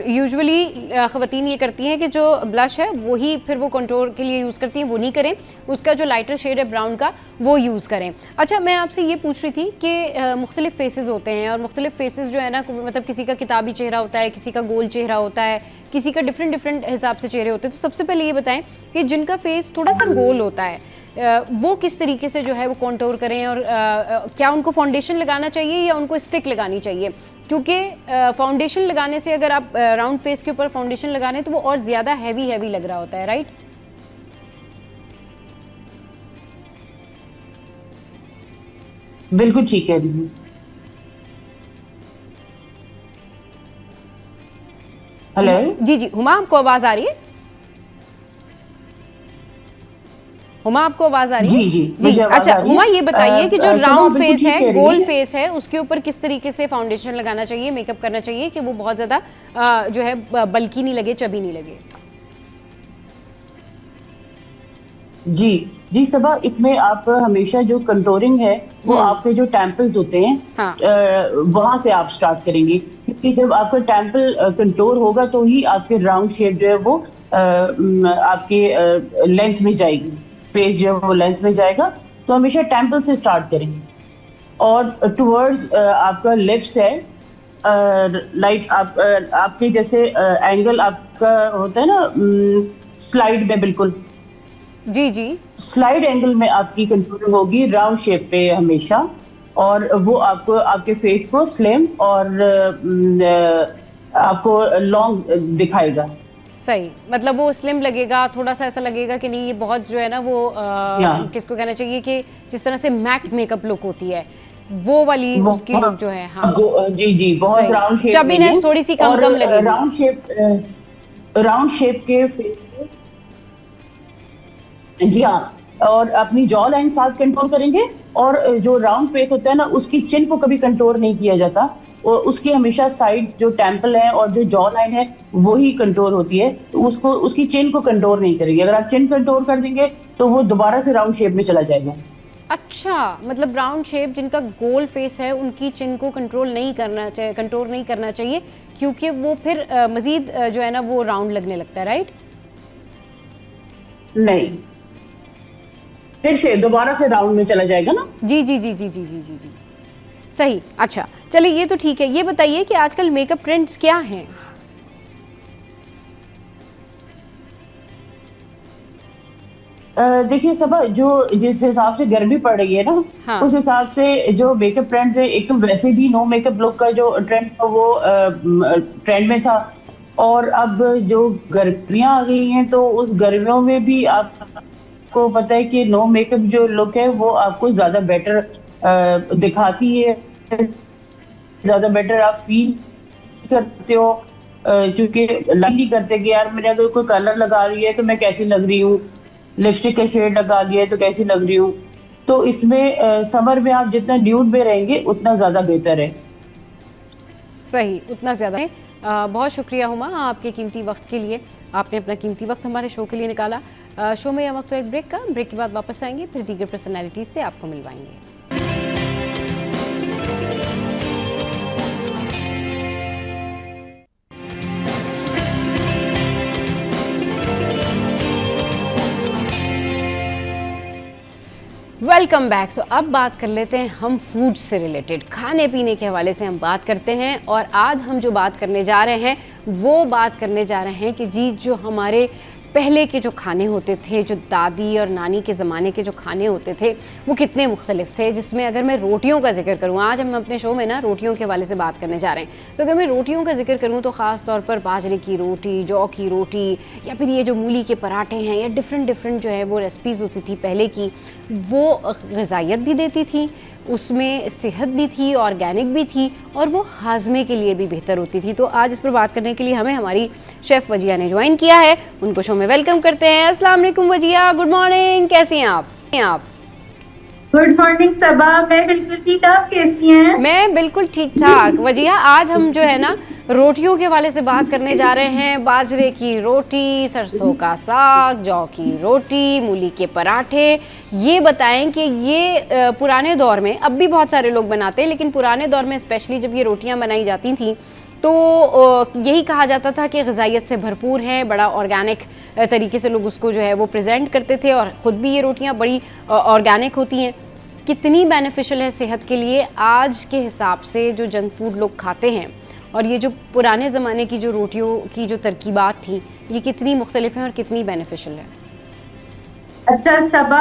यूजुअली ख़वातीन ये करती हैं कि जो ब्लश है वो ही फिर वो कंटोर के लिए यूज़ करती हैं, वो नहीं करें, उसका जो लाइटर शेड है ब्राउन का वो यूज़ करें। अच्छा, मैं आपसे ये पूछ रही थी कि मुख्तलिफ फेसेस होते हैं और मुख्तलिफ फेसेस जो है ना, मतलब किसी का किताबी चेहरा होता है, किसी का गोल चेहरा होता है, किसी का डिफरेंट हिसाब से चेहरे होते हैं। तो सबसे पहले ये बताएं कि जिनका फेस थोड़ा सा गोल होता है वो किस तरीके से जो है वो कॉन्टोर करें, और क्या उनको फाउंडेशन लगाना चाहिए या उनको स्टिक लगानी चाहिए? क्योंकि फाउंडेशन लगाने से, अगर आप राउंड फेस के ऊपर फाउंडेशन लगा रहे हैं तो वो और ज़्यादा हैवी लग रहा होता है, राइट? बिल्कुल ठीक है दीदी। हेलो जी जी, हुमा आपको आवाज़ आ रही है? हुमा आपको आवाज आ रही है? जी जी। अच्छा हुमा, ये बताइए कि जो राउंड फेस है, गोल है। फेस है, उसके ऊपर किस तरीके से फाउंडेशन लगाना चाहिए, मेकअप करना चाहिए कि वो बहुत ज्यादा जो है बल्की नहीं लगे, चबी नहीं लगे? जी सबा, इसमें आप हमेशा जो कंटोरिंग है वो आपके जो टेम्पल्स होते हैं, हाँ। वहां से आप स्टार्ट करेंगे, क्योंकि जब आपका टेम्पल कंटोर होगा तो ही आपके राउंड शेप जो है वो आपके लेंथ में जाएगी, फेस जो है वो लेंथ में जाएगा। तो हमेशा टेम्पल से स्टार्ट करेंगे और टुवर्ड्स आपका लिप्स है, लाइक आपके जैसे एंगल आपका होता है ना स्लाइड में, बिल्कुल जी जी, स्लाइड एंगल में आपकी कंटूरिंग होगी राउंड शेप पे हमेशा, और वो आपको आपके फेस को स्लिम और आपको लॉन्ग दिखाएगा। सही, मतलब वो स्लिम लगेगा, थोड़ा सा ऐसा लगेगा कि नहीं ये बहुत जो है ना वो किसको कहना चाहिए कि जिस तरह से मैट मेकअप लुक होती है वो वाली उसकी लुक जो है। हाँ जी बहुत राउंड शेप, चबीनेस थोड़ी सी कम लगेगी। राउंड शेप के फेस, जी हाँ, और अपनी जॉ लाइन साथ कंट्रोल करेंगे। और जो राउंड फेस होता है ना, उसकी चिन को कभी कंट्रोल नहीं किया जाता, और उसकी हमेशा साइड्स जो टेम्पल है और जो जॉ लाइन है वो ही कंट्रोल होती है, तो उसको उसकी चिन को कंट्रोल नहीं करेंगे। अगर आप चिन कंट्रोल कर देंगे तो वो दोबारा से राउंड शेप में चला जाएगा। अच्छा, मतलब राउंड शेप जिनका गोल फेस है उनकी चिन को कंट्रोल नहीं करना चाहिए क्योंकि वो फिर मजीद जो है ना वो राउंड लगने लगता है, राइट? नहीं, फिर से दोबारा से राउंड में चला जाएगा ना। जी जी जी जी जी जी जी जी, सही। अच्छा चलिए, ये तो ठीक है। ये बताइए कि आजकल मेकअप ट्रेंड्स क्या हैं? देखिए सबा, जो जिस हिसाब से गर्मी पड़ रही है ना, हाँ। उस हिसाब से जो मेकअप ट्रेंड्स है, एक तो वैसे भी नो मेकअप लुक का जो ट्रेंड था वो ट्रेंड में था, और अब जो गर्मियां आ गई हैं तो उस गर्मियों में भी आपको पता है कि नो मेकअप जो लुक है वो आपको ज्यादा बेटर दिखाती है, ज्यादा बेटर आप फील करते हो, क्योंकि लाइक नहीं करते कि यार मैंने अगर कोई कलर लगा रही है तो मैं कैसी लग रही हूँ, लिपस्टिक का शेड लगा लिया है तो कैसी लग रही हूँ। तो इसमें समर में आप जितना न्यूड में रहेंगे उतना ज़्यादा बेहतर है। सही, उतना ज़्यादा है। बहुत शुक्रिया हुमा आपके कीमती वक्त के लिए। आपने अपना कीमती वक्त हमारे शो के लिए निकाला। शो में यह वक्त तो एक ब्रेक का, ब्रेक के बाद वापस आएंगे, फिर दीगर पर्सनैलिटीज़ से आपको मिलवाएंगे। Welcome back. तो अब बात कर लेते हैं हम फूड से रिलेटेड, खाने पीने के हवाले से हम बात करते हैं। और आज हम जो बात करने जा रहे हैं वो बात करने जा रहे हैं कि जी जो हमारे पहले के जो खाने होते थे, जो दादी और नानी के ज़माने के जो खाने होते थे वो कितने मुख्तलिफ थे। जिसमें अगर मैं रोटियों का जिक्र करूँ, आज हम अपने शो में ना रोटियों के हवाले से बात करने जा रहे हैं, तो अगर मैं रोटियों का जिक्र करूँ तो ख़ास तौर पर बाजरे की रोटी, जौ की रोटी, या फिर ये जो मूली के पराठे हैं, या डिफरेंट जो है वो रेसिपीज़ होती थी पहले की, वो ग़िज़ाइयत भी देती थी, उसमें सेहत भी थी, ऑर्गेनिक भी थी, और वो हाजमे के लिए भी बेहतर होती थी। तो आज इस पर बात करने के लिए हमें हमारी शेफ़ वजिया ने ज्वाइन किया है। उनको शो में वेलकम करते हैं। अस्सलाम वालेकुम वजिया, गुड मॉर्निंग, कैसी हैं आप? गुड मॉर्निंग सबा, मैं बिल्कुल ठीक। आप कैसी हैं? मैं बिल्कुल ठीक ठाक। वजिया, आज हम जो है ना रोटियों के हवाले से बात करने जा रहे हैं। बाजरे की रोटी, सरसों का साग, जौ की रोटी, मूली के पराठे। ये बताएं कि ये पुराने दौर में, अब भी बहुत सारे लोग बनाते हैं, लेकिन पुराने दौर में स्पेशली जब ये रोटियां बनाई जाती थी तो यही कहा जाता था कि ग़िज़ाइयत से भरपूर है, बड़ा ऑर्गेनिक तरीके से लोग उसको जो है वो प्रेजेंट करते थे, और ख़ुद भी ये रोटियां बड़ी ऑर्गेनिक होती हैं। कितनी बेनिफिशियल है सेहत के लिए आज के हिसाब से जो जंक फूड लोग खाते हैं, और ये जो पुराने ज़माने की जो रोटियों की जो तरकीबात थी, ये कितनी मुख्तलिफ हैं और कितनी बेनिफिशियल है? अच्छा सबा,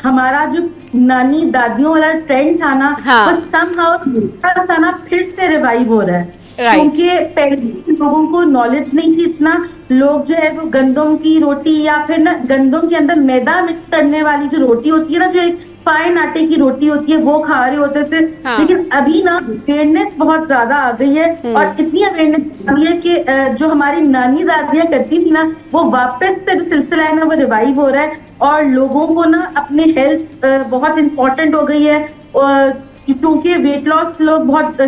हमारा जो नानी दादियों वाला ट्रेंड था ना, हाँ। वो somehow फिर से रिवाइव हो रहा है। Right. क्योंकि पहले लोगों को नॉलेज नहीं थी इतना, लोग जो है वो गंदम की रोटी या फिर ना गंदम के अंदर मैदा मिक्स करने वाली जो रोटी होती है ना, जो एक फाइन आटे की रोटी होती है, वो खा रहे होते थे। हाँ। लेकिन अभी ना अवेयरनेस बहुत ज्यादा आ गई है, और इतनी अवेयरनेस आ गई है कि जो हमारी नानी दादियां करती थी ना, वो वापस से जो सिलसिला है ना वो रिवाइव हो रहा है। और लोगों को ना अपनी हेल्थ बहुत इंपॉर्टेंट हो गई है, क्योंकि वेट लॉस लोग बहुत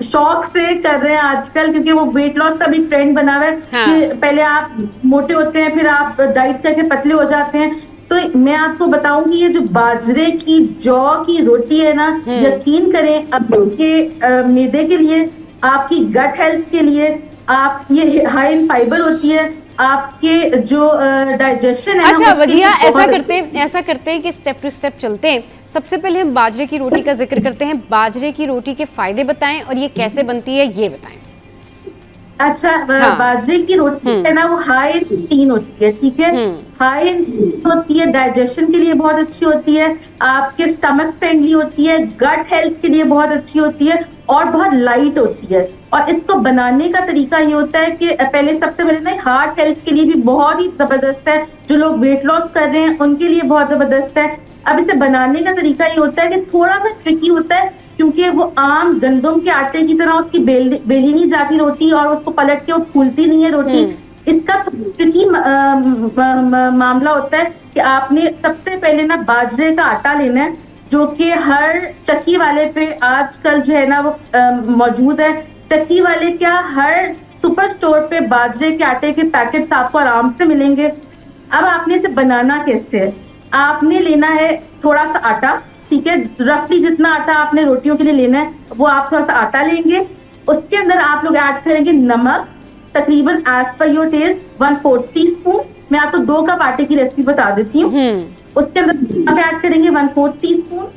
शौक से कर रहे हैं आजकल, क्योंकि वो वेट लॉस का भी ट्रेंड बना हुआ है। हाँ। कि पहले आप मोटे होते हैं, फिर आप डाइट करके पतले हो जाते हैं। तो मैं आपको बताऊंगी, ये जो बाजरे की जौ की रोटी है ना, यकीन करें आपके मैदे के लिए, आपकी गट हेल्थ के लिए, आप ये हाई इन फाइबर होती है, आपके जो डाइजेशन है। अच्छा वजिया, ऐसा करते हैं कि स्टेप टू स्टेप चलते हैं। सबसे पहले हम बाजरे की रोटी का जिक्र करते हैं। बाजरे की रोटी के फायदे बताएं और ये कैसे बनती है ये बताएं। अच्छा, हाँ। बाजरे की रोटी है ना, वो हाई इन प्रोटीन होती है, ठीक है। हाई इन प्रोटीन होती है, डाइजेशन के लिए बहुत अच्छी होती है, आपके स्टमक फ्रेंडली होती है, गट हेल्थ के लिए बहुत अच्छी होती है, और बहुत लाइट होती है। और इसको बनाने का तरीका ये होता है कि पहले सबसे पहले ना हार्ट हेल्थ के लिए भी बहुत ही जबरदस्त है। जो लोग वेट लॉस कर रहे हैं उनके लिए बहुत जबरदस्त है। अब इसे बनाने का तरीका ये होता है कि थोड़ा सा ट्रिकी होता है, क्योंकि वो आम गंदम के आटे की तरह उसकी बेली नहीं जाती रोटी, और उसको पलट के वो फूलती नहीं है रोटी। इसका ट्रिकी मामला होता है कि आपने सबसे पहले ना बाजरे का आटा लेना है, जो कि हर चक्की वाले पे आजकल जो है ना वो मौजूद है। चक्की वाले क्या, हर सुपर स्टोर पे बाजरे के आटे के पैकेट्स आपको आराम से मिलेंगे। अब आपने इसे बनाना कैसे है, आपने लेना है थोड़ा सा आटा, ठीक है, रफली जितना आटा आपने रोटियों के लिए लेना है वो आप थोड़ा सा आटा लेंगे। उसके अंदर आप लोग ऐड करेंगे नमक, तकरीबन as per your test 1/4 teaspoon. मैं आपको 2 कप आटे की रेसिपी बता देती हूँ। उसके अंदर नमक ऐड करेंगे 1/4 टीस्पून।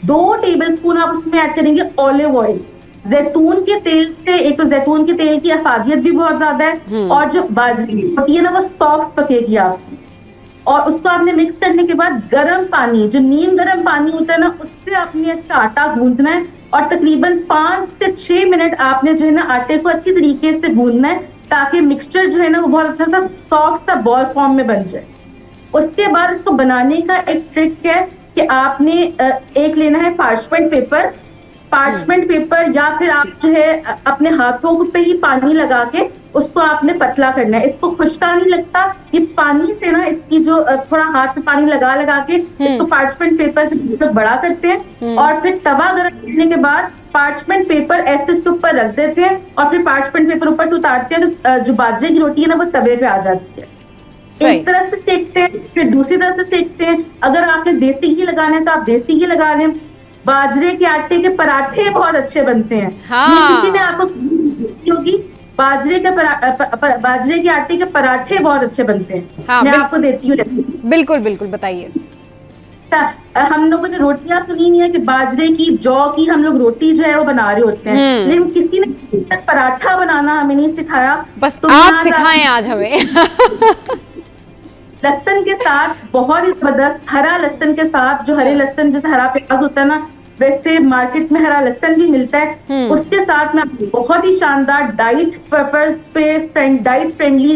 2 टेबल स्पून आप उसमें ऐड करेंगे ऑलिव ऑयल। जैतून के तेल से, एक तो जैतून के तेल की अफादियत भी बहुत ज्यादा है, और जो बाजरी होती है ना वो सॉफ्ट पकेगी आपकी। और उसको आपने मिक्स करने के बाद गर्म पानी, जो नीम गर्म पानी होता है ना, उससे आपने इसका आटा गूंथना है, और तकरीबन 5 से 6 मिनट आपने जो है ना आटे को अच्छी तरीके से गूंथना है, ताकि मिक्सचर जो है ना वो बहुत अच्छा सा सॉफ्ट सा बॉल फॉर्म में बन जाए। उसके बाद इसको बनाने का एक ट्रिक है कि आपने एक लेना है पार्चमेंट पेपर, पार्चमेंट पेपर या फिर आप जो है अपने हाथों पे ही पानी लगा के उसको आपने पतला करना है। इसको खुश्का नहीं लगता, ये पानी से ना इसकी जो थोड़ा हाथ में पानी लगा लगा के इसको पार्चमेंट पेपर से बड़ा करते हैं और फिर तवा गर्म करने के बाद पार्चमेंट पेपर ऐसे उसके ऊपर रख देते हैं और फिर पार्चमेंट पेपर ऊपर से उतारते हैं तो जो बाजरे की रोटी है ना वो तवे पे आ जाती है। एक तरफ से सेकते हैं फिर दूसरी तरफ से सेकते हैं। अगर आपने देसी घी लगाना है तो आप देसी घी लगा लें। बाजरे के आटे के पराठे बहुत अच्छे बनते हैं। ये किसी ने आपको होगी, बाजरे के आटे के पराठे बहुत अच्छे बनते हैं। हाँ, मैं आपको देती हूँ रेसिपी। बिल्कुल बिल्कुल बताइए। हम लोगों ने रोटियां सुनी नहीं है कि बाजरे की जौ की हम लोग रोटी जो है वो बना रहे होते हैं, लेकिन किसी ने पराठा बनाना हमें नहीं सिखाया। बस तो आप सिखाएं आज हमें। लहसुन के साथ बहुत ही जबरदस्त, हरा लहसुन के साथ, जो हरे लहसुन जैसे हरा प्याज होता है ना वैसे मार्केट में हरा लहसुन भी मिलता है, उसके साथ मैं बहुत ही शानदार डाइट फ्रेंडली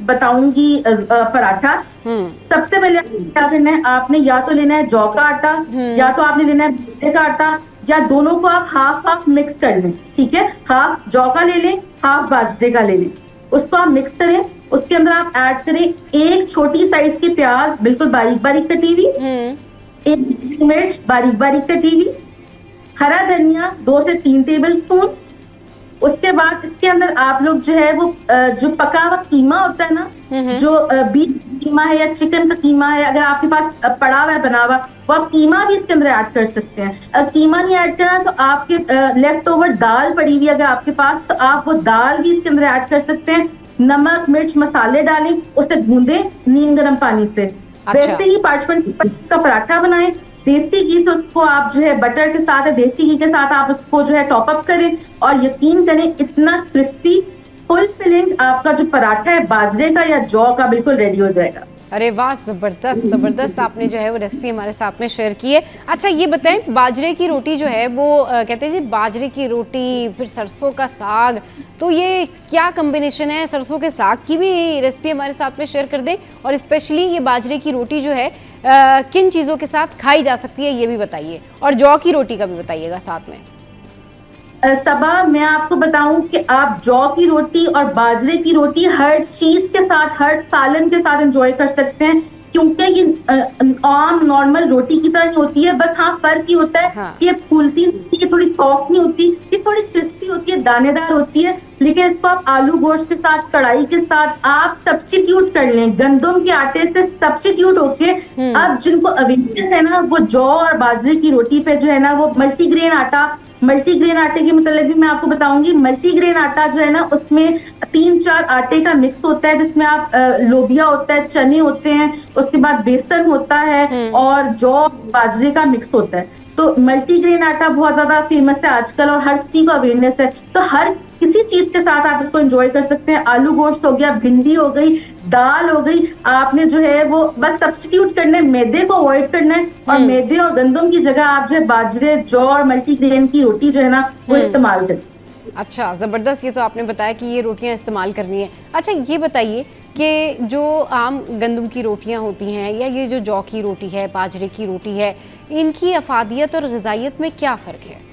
बताऊंगी पराठा। सबसे पहले क्या करना है, आपने या तो लेना है जौ का आटा या तो आपने लेना है बाजरे का आटा, या दोनों को आप हाफ हाफ मिक्स कर लें। ठीक है, हाफ जौ का ले लें, हाफ बाजरे का ले लें, उसको आप मिक्स करें। उसके अंदर आप ऐड करें एक छोटी साइज की प्याज बिल्कुल बारीक बारीक कटी हुई, एक मिर्च बारीक बारीक कटी हुई, हरा धनिया 2 से 3 टेबल स्पून। उसके बाद इसके अंदर आप लोग जो है वो जो पका हुआ कीमा होता है ना, जो बीफ कीमा है या चिकन का कीमा है, अगर आपके पास पड़ा हुआ है बना हुआ, वो आप कीमा भी इसके अंदर ऐड कर सकते हैं। अगर कीमा नहीं ऐड करना तो आपके लेफ्ट ओवर दाल पड़ी हुई अगर आपके पास, तो आप वो दाल भी इसके अंदर ऐड कर सकते हैं। नमक मिर्च मसाले डालें, उसे गूंदे नीम गर्म पानी से। वैसे ही पार्चमेंट का पराठा बनाएं। देसी घी से उसको आप जो है बटर के साथ, देसी घी के साथ आप उसको जो है टॉप अप करें और यकीन करें इतना क्रिस्पी फुल फिलिंग आपका जो पराठा है बाजरे का या जौ का बिल्कुल रेडी हो जाएगा। अरे वाह, जबरदस्त जबरदस्त आपने जो है वो रेसिपी हमारे साथ में शेयर की है। अच्छा ये बताएं, बाजरे की रोटी जो है वो कहते हैं जी बाजरे की रोटी फिर सरसों का साग, तो ये क्या कॉम्बिनेशन है? सरसों के साग की भी रेसिपी हमारे साथ में शेयर कर दें और स्पेशली ये बाजरे की रोटी जो है किन चीज़ों के साथ खाई जा सकती है ये भी बताइए, और जौ की रोटी का भी बताइएगा साथ में। सबा, मैं आपको बताऊं कि आप जौ की रोटी और बाजरे की रोटी हर चीज के साथ, हर सालन के साथ एंजॉय कर सकते हैं, क्योंकि ये आम नॉर्मल रोटी की तरह नहीं होती है। बस हाँ फर्क ये होता है कि ये फूलती नहीं, ये थोड़ी सॉफ्ट नहीं होती, ये थोड़ी क्रिस्पी होती है, दानेदार होती है। लेकिन इसको आप आलू गोश्त के साथ, कढ़ाई के साथ आप सब्स्टिट्यूट कर लें, गंदम के आटे से सब्स्टिट्यूट होके। अब जिनको अवेयरनेस है ना वो जौ और बाजरे की रोटी पे जो है ना वो मल्टीग्रेन आटे के मतलब भी मैं आपको बताऊंगी। मल्टीग्रेन आटा जो है ना उसमें 3-4 आटे का मिक्स होता है, जिसमें आप लोबिया होता है, चने होते हैं, उसके बाद बेसन होता है और जौ बाजरे का मिक्स होता है। तो मल्टीग्रेन आटा बहुत ज्यादा फेमस है आजकल और हर किसी को अवेयरनेस है, तो हर किसी चीज के साथ आप इसको एंजॉय कर सकते हैं। आलू गोश्त हो गया, भिंडी हो गई, दाल हो गई, आपने जो है वो बस सब्स्टिट्यूट करना है, मैदे को अवॉइड करना है और मैदे और गंदम की जगह आप जो है बाजरे, जौ और मल्टीग्रेन की रोटी जो है ना वो इस्तेमाल करें। अच्छा ज़बरदस्त, ये तो आपने बताया कि ये रोटियां इस्तेमाल करनी है। अच्छा ये बताइए कि जो आम गंदम की रोटियां होती हैं या ये जो जौ की रोटी है, बाजरे की रोटी है, इनकी अफादियत और ग़िज़ाइयत में क्या फ़र्क है?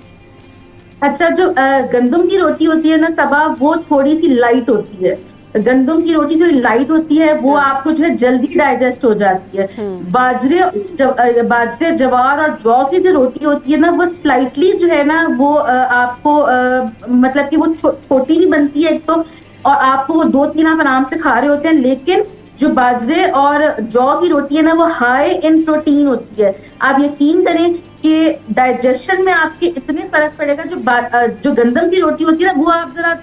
अच्छा, जो गंदम की रोटी होती है ना सबा, वो थोड़ी सी लाइट होती है। गंदम की रोटी जो लाइट होती है वो आपको जो है जल्दी डाइजेस्ट हो जाती है। बाजरे जवार और जौ की जो रोटी होती है ना वो स्लाइटली जो है ना वो आपको मतलब कि वो छोटी भी बनती है एक तो, और आपको वो 2-3 आप आराम से खा रहे होते हैं। लेकिन जो बाजरे और जौ की रोटी है ना वो हाई इन प्रोटीन होती है। आप यकीन करें कि डाइजेशन में आपके इतने फर्क पड़ेगा। जो गंदम की रोटी होती है ना वो आप जरा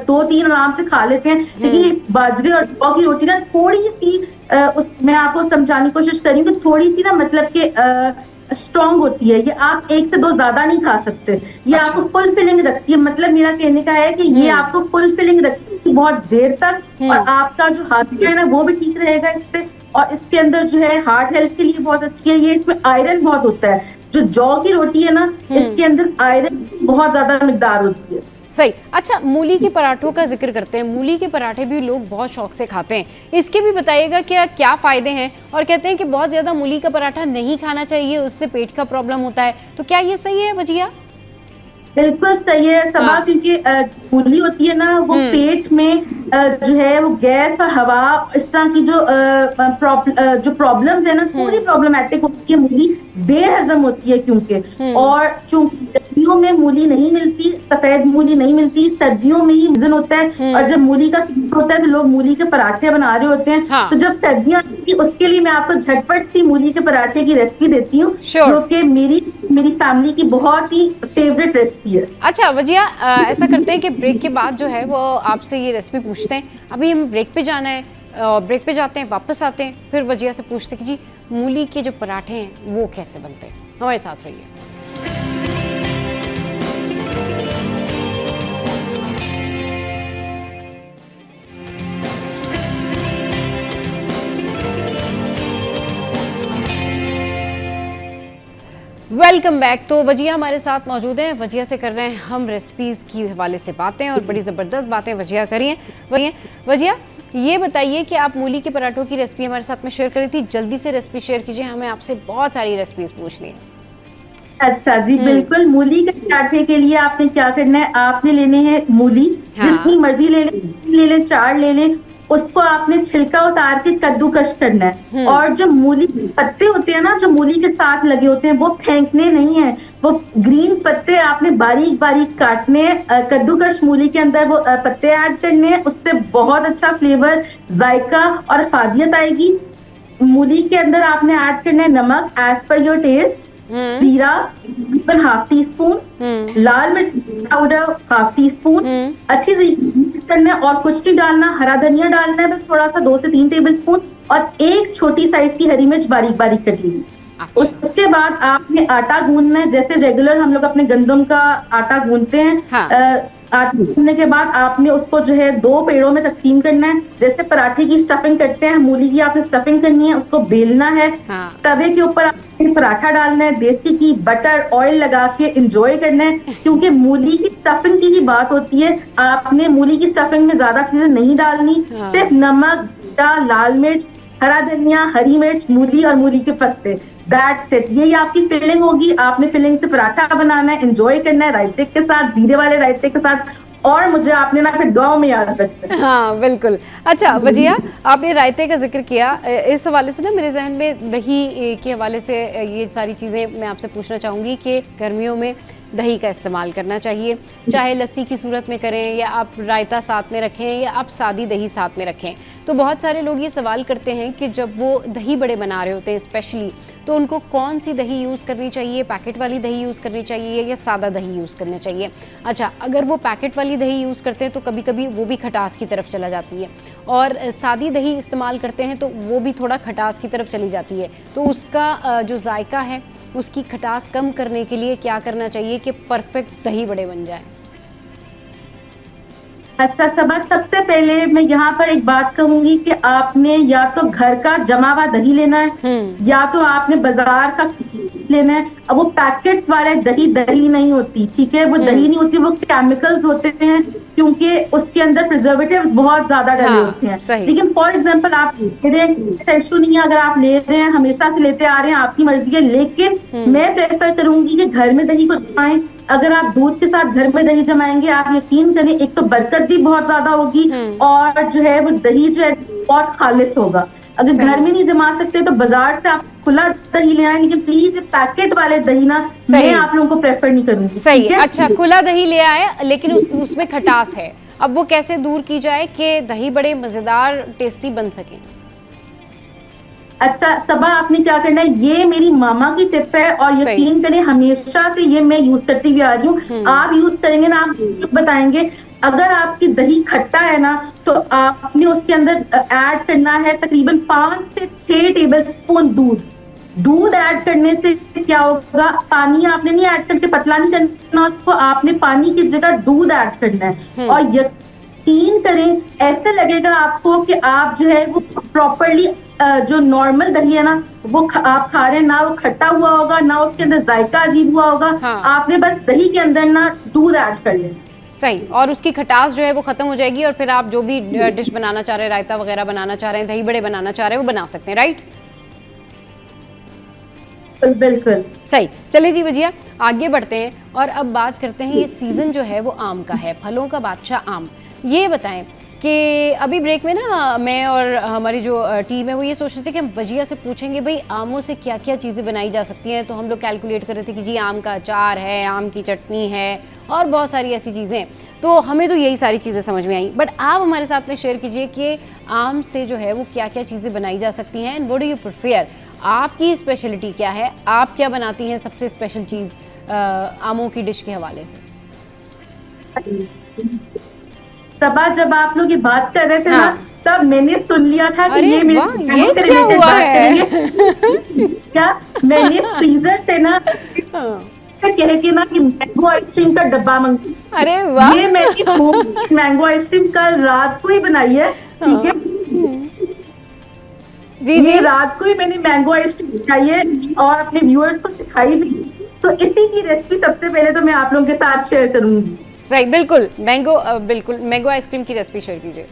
2-3 आराम से खा लेते हैं, लेकिन बाजरे और जौ की रोटी ना थोड़ी सी मैं आपको समझाने की कोशिश करी कि थोड़ी सी ना मतलब कि स्ट्रॉन्ग होती है। ये आप 1 से 2 ज्यादा नहीं खा सकते। ये आपको फुल फिलिंग रखती है। मतलब मेरा कहने का है कि ये आपको फुल फिलिंग रखती है बहुत देर तक, और आपका जो हाथ है ना वो भी ठीक रहेगा इससे। और इसके अंदर जो है हार्ट हेल्थ के लिए बहुत अच्छी है ये। इसमें आयरन बहुत होता है। जो जौ की रोटी है ना इसके अंदर आयरन की बहुत ज्यादा मिकदार होती है। सही। अच्छा, मूली के पराठों का जिक्र करते हैं। मूली के पराठे भी लोग बहुत शौक से खाते हैं, इसके भी बताइएगा क्या फ़ायदे हैं। और कहते हैं कि बहुत ज़्यादा मूली का पराठा नहीं खाना चाहिए, उससे पेट का प्रॉब्लम होता है, तो क्या ये सही है वजिया? बिल्कुल सही है सबा, हाँ। क्योंकि मूली होती है ना, वो पेट में जो है वो गैस और हवा, इस तरह की जो प्रॉब्लम्स है ना, थोड़ी प्रॉब्लमेटिक होती है। मूली बेहजम होती है क्योंकि, और चूंकि सर्दियों में मूली नहीं मिलती, सफेद मूली नहीं मिलती, सर्दियों में ही सीजन होता है। और जब मूली का सीजन होता है तो लोग मूली के पराठे बना रहे होते हैं। हाँ। तो जब सर्दियां आती, उसके लिए मैं आपको झटपट सी मूली के पराठे की रेसिपी देती हूँ, Sure. जो कि मेरी फैमिली की बहुत ही फेवरेट रेसिपी है। अच्छा वजिया, ऐसा करते हैं कि ब्रेक के बाद जो है वो आपसे ये रेसिपी पूछते हैं। अभी हम ब्रेक पे जाना है, ब्रेक पे जाते हैं, वापस आते हैं, फिर वजिया से पूछते हैं कि जी मूली के जो पराठे हैं वो कैसे बनते हैं। हमारे साथ रहिए। Welcome back. तो वजिया हमारे साथ मौजूद हैं। वजिया से कर रहे हैं हम रेसिपीज़ की हवाले से बातें, और बड़ी ज़बरदस्त बातें वजिया करिए। वजिया ये बताइए कि आप मूली के पराठों की रेसिपी हमारे साथ में शेयर करी थी, जल्दी से रेसिपी शेयर कीजिए, हमें आपसे बहुत सारी रेसिपीज़ पूछनी है। अच्छा जी, बिल्कुल। मूली के पराठे के लिए आपने क्या करना है, आपने लेने हैं मूली, हाँ। जितनी मर्जी ले लें, 4 ले लें। उसको आपने छिलका उतार के कद्दूकस करना है। और जो मूली के पत्ते होते हैं ना, जो मूली के साथ लगे होते हैं, वो फेंकने नहीं है। वो ग्रीन पत्ते आपने बारीक बारीक काटने हैं। कद्दूकस मूली के अंदर वो पत्ते ऐड करने हैं, उससे बहुत अच्छा फ्लेवर, जायका और फादियत आएगी। मूली के अंदर आपने ऐड करना है नमक एज पर योर टेस्ट, जीरा तकरीबन ½ टीस्पून, लाल मिर्च पाउडर ½ टीस्पून, अच्छी तरीके करना है। और कुछ नहीं डालना, हरा धनिया डालना है बस थोड़ा सा, 2 से 3 टेबलस्पून, और एक छोटी साइज की हरी मिर्च बारीक बारीक कटी हुई। उसके बाद आपने आटा गूंदना है, जैसे रेगुलर हम लोग अपने गंदम का आटा गूंदते हैं। हाँ। आटा गूंदने के बाद आपने उसको जो है 2 पेड़ों में तकसीम करना है। जैसे पराठे की स्टफिंग करते हैं, मूली की आपने स्टफिंग करनी है, उसको बेलना है। हाँ। तवे के ऊपर आपने पराठा डालना है, देसी घी, बटर, ऑयल लगा के एंजॉय करना है। क्योंकि मूली की स्टफिंग की ही बात होती है, आपने मूली की स्टफिंग में ज्यादा चीजें नहीं डालनी। हाँ। सिर्फ नमक, जीरा, लाल मिर्च, हरा धनिया, हरी मिर्च, मूली और मूली के पत्ते, दैट्स इट। यही आपकी फिलिंग होगी। आपने फिलिंग से पराठा बनाना है, एंजॉय करना है रायते के साथ, जीरे वाले रायते के साथ। और मुझे आपने ना फिर गाँव में याद रखना है। हाँ बिल्कुल। अच्छा वजिया, आपने रायते का जिक्र किया, इस हवाले से ना मेरे जहन में दही के हवाले से ये सारी चीज़ें मैं आपसे पूछना चाहूँगी कि गर्मियों में दही का इस्तेमाल करना चाहिए, चाहे लस्सी की सूरत में करें, या आप रायता साथ में रखें, या आप सादी दही साथ में रखें। तो बहुत सारे लोग ये सवाल करते हैं कि जब वो दही बड़े बना रहे होते हैं स्पेशली, तो उनको कौन सी दही यूज़ करनी चाहिए, पैकेट वाली दही यूज़ करनी चाहिए या सादा दही यूज़ करना चाहिए। अच्छा, अगर वो पैकेट वाली दही यूज़ करते हैं तो कभी कभी वो भी खटास की तरफ चला जाती है, और सादी दही इस्तेमाल करते हैं तो वो भी थोड़ा खटास की तरफ चली जाती है। तो उसका जो जायका है, उसकी खटास कम करने के लिए क्या करना चाहिए कि परफेक्ट दही बड़े बन जाए? अच्छा सबा, सबसे पहले मैं यहाँ पर एक बात कहूंगी कि आपने या तो घर का जमा हुआ दही लेना है, या तो आपने बाजार का लेना है। अब वो पैकेट वाले दही नहीं होती, ठीक है, वो दही नहीं होती, वो केमिकल्स होते हैं, क्योंकि उसके अंदर प्रिजर्वेटिव बहुत ज्यादा डले होते हैं। लेकिन फॉर एग्जाम्पल आप ले रहे हैं, इशू नहीं है, अगर आप ले रहे हैं, हमेशा से लेते आ रहे हैं, आपकी मर्जी है। लेकिन मैं प्रेफर करूंगी कि घर में दही को जमाएं। अगर आप दूध के साथ घर में दही जमाएंगे, आप यकीन करें, एक तो बरकत भी बहुत ज्यादा होगी, और जो है वो दही जो है बहुत खालिश होगा। अगर घर में नहीं जमा सकते तो बाजार से आप खुला दही ले आए, लेकिन प्लीज पैकेट वाले दही ना मैं आप लोगों को प्रेफर नहीं करूंगी। सही है। अच्छा, खुला दही ले आए लेकिन उसमें खटास है, अब वो कैसे दूर की जाए कि दही बड़े मजेदार टेस्टी बन सके? अच्छा सबा, आपने क्या करना है, ये मेरी मामा की टिप है, और यकीन करें हमेशा से ये मैं यूज करती हुई आ रही हूँ। आप यूज करेंगे ना, आप बताएंगे। अगर आपकी दही खट्टा है ना, तो आपने उसके अंदर ऐड करना है तकरीबन 5 से 6 टेबलस्पून दूध ऐड करने से क्या होगा, पानी आपने नहीं ऐड करके पतला नहीं करना उसको, आपने पानी की जगह दूध ऐड करना है। और यकीन करें, ऐसे लगेगा आपको कि आप जो है वो प्रॉपरली जो नॉर्मल दही है ना, वो आप खा रहे हैं ना, वो खट्टा हुआ होगा ना, उसके अंदर जायका अजीब हुआ होगा। आपने बस दही के अंदर ना दूध ऐड कर लें। सही, और उसकी खटास जो है वो खत्म हो जाएगी, और फिर आप जो भी डिश बनाना चाह रहे हैं, रायता वगैरह बनाना चाह रहे हैं, दही बड़े बनाना चाह रहे हैं, वो बना सकते हैं, राइट? बिल्कुल। सही। चलिए जी भजिया, आगे बढ़ते हैं और अब बात करते हैं, ये सीज़न जो है वो आम का है, फलों का बादशाह आम। ये बताएं कि अभी ब्रेक में ना मैं और हमारी जो टीम है वो ये सोच रहे थे कि हम वजिया से पूछेंगे भाई आमों से क्या क्या चीज़ें बनाई जा सकती हैं। तो हम लोग कैलकुलेट कर रहे थे कि जी आम का अचार है, आम की चटनी है और बहुत सारी ऐसी चीज़ें। तो हमें तो यही सारी चीज़ें समझ में आई, बट आप हमारे साथ में शेयर कीजिए कि आम से जो है वो क्या क्या चीज़ें बनाई जा सकती हैं and what do you prefer, आपकी स्पेशलिटी क्या है, आप क्या बनाती हैं सबसे स्पेशल चीज़ आमों की डिश के हवाले से। सबा, जब आप लोग ये बात कर रहे थे हाँ। ना, तब मैंने सुन लिया था कि अरे ये मेरे वाह, मैंगो ये से क्या related हुआ बात है? करेंगे। क्या मैंने फ्रीजर से ना हाँ। कह के ना कि मैंगो आइसक्रीम का डब्बा मंगाया। अरे वाह। ये मैंने मैंगो आइसक्रीम कल रात को ही बनाई है, ठीक है। जी ये जी। रात को ही मैंने मैंगो आइसक्रीम बनाई है और अपने व्यूअर्स को सिखाई भी। तो इसी की रेसिपी सबसे पहले तो मैं आप लोगों के साथ शेयर करूंगी। सही, बिल्कुल मैंगो आइसक्रीम की रेसिपी शेयर कीजिए।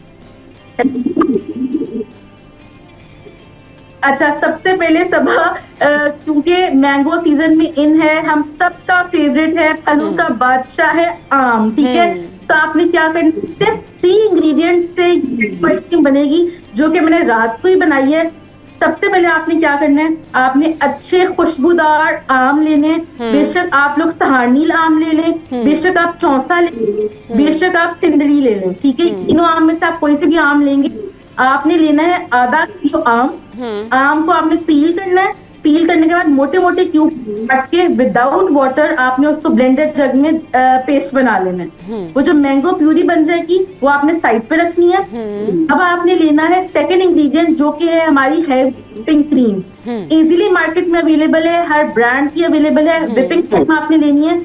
अच्छा, सबसे पहले सबा, क्योंकि मैंगो सीजन में इन है, हम सबका फेवरेट है, फलों का बादशाह है आम, ठीक है। तो आपने क्या करना, सिर्फ 3 इंग्रेडिएंट से आइसक्रीम बनेगी, जो कि मैंने रात को ही बनाई है। सबसे पहले आपने क्या करना है, आपने अच्छे खुशबूदार आम लेने, बेशक आप लोग सहारनील आम ले लें, बेशक आप चौसा ले लें, बेशक आप सिंदरी ले लें, ठीक है। तीनों आम में से आप कोई से भी आम लेंगे। आपने लेना है आधा किलो आम। आम को आपने पील करना है। पील करने के बाद मोटे मोटे क्यूब काट के विदाउट वाटर आपने उसको ब्लेंडर जग में पेस्ट बना लेना है। वो जो मैंगो प्यूरी बन जाएगी वो आपने साइड पे रखनी है। अब आपने लेना है सेकंड इंग्रेडिएंट, जो कि है हमारी है व्हिपिंग क्रीम। इजीली मार्केट में अवेलेबल है, हर ब्रांड की अवेलेबल है। व्हिपिंग क्रीम आपने लेनी है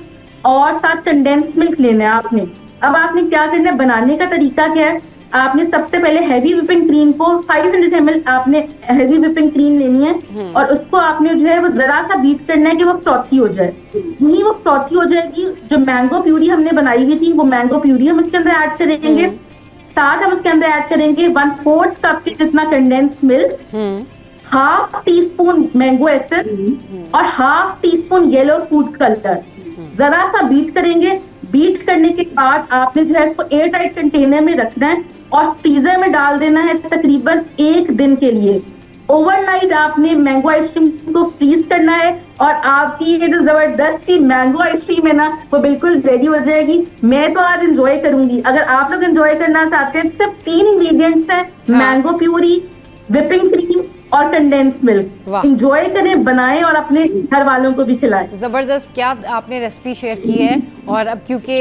और साथ कंडेंस मिल्क लेना है आपने। अब आपने क्या करना है, बनाने का तरीका क्या है, आपने सबसे पहले हैवी व्हिपिंग क्रीम को 500 ml आपने हैवी व्हिपिंग क्रीम लेनी है और उसको आपने जो है वो जरा सा बीट करना है कि वो फ्रॉथी हो जाए। नहीं, वो फ्रॉथी हो जाएगी, जो मैंगो प्यूरी हमने बनाई हुई थी वो मैंगो प्यूरी हम इसके अंदर ऐड करेंगे। साथ हम उसके अंदर ऐड करेंगे 1/4 कप के जितना condensed milk, half teaspoon mango essence और half teaspoon yellow food colour. जरा सा बीट करेंगे। बीट करने के बाद आपने जो है इसको एयर टाइट कंटेनर में रखना है और फ्रीजर में डाल देना है तकरीबन 1 दिन के लिए। ओवरनाइट आपने मैंगो आइसक्रीम को फ्रीज करना है और आपकी ये जो जबरदस्त सी मैंगो आइसक्रीम है ना, वो बिल्कुल रेडी हो जाएगी। मैं तो आज एंजॉय करूंगी। अगर आप लोग एंजॉय करना चाहते हैं, सिर्फ 3 इंग्रेडिएंट्स हैं, मैंगो प्यूरी, व्हिपिंग क्रीम और कंडेंस मिल्क। एंजॉय करें, बनाएं और अपने घर वालों को भी खिलाएं। ज़बरदस्त, क्या आपने रेसिपी शेयर की है। और अब क्योंकि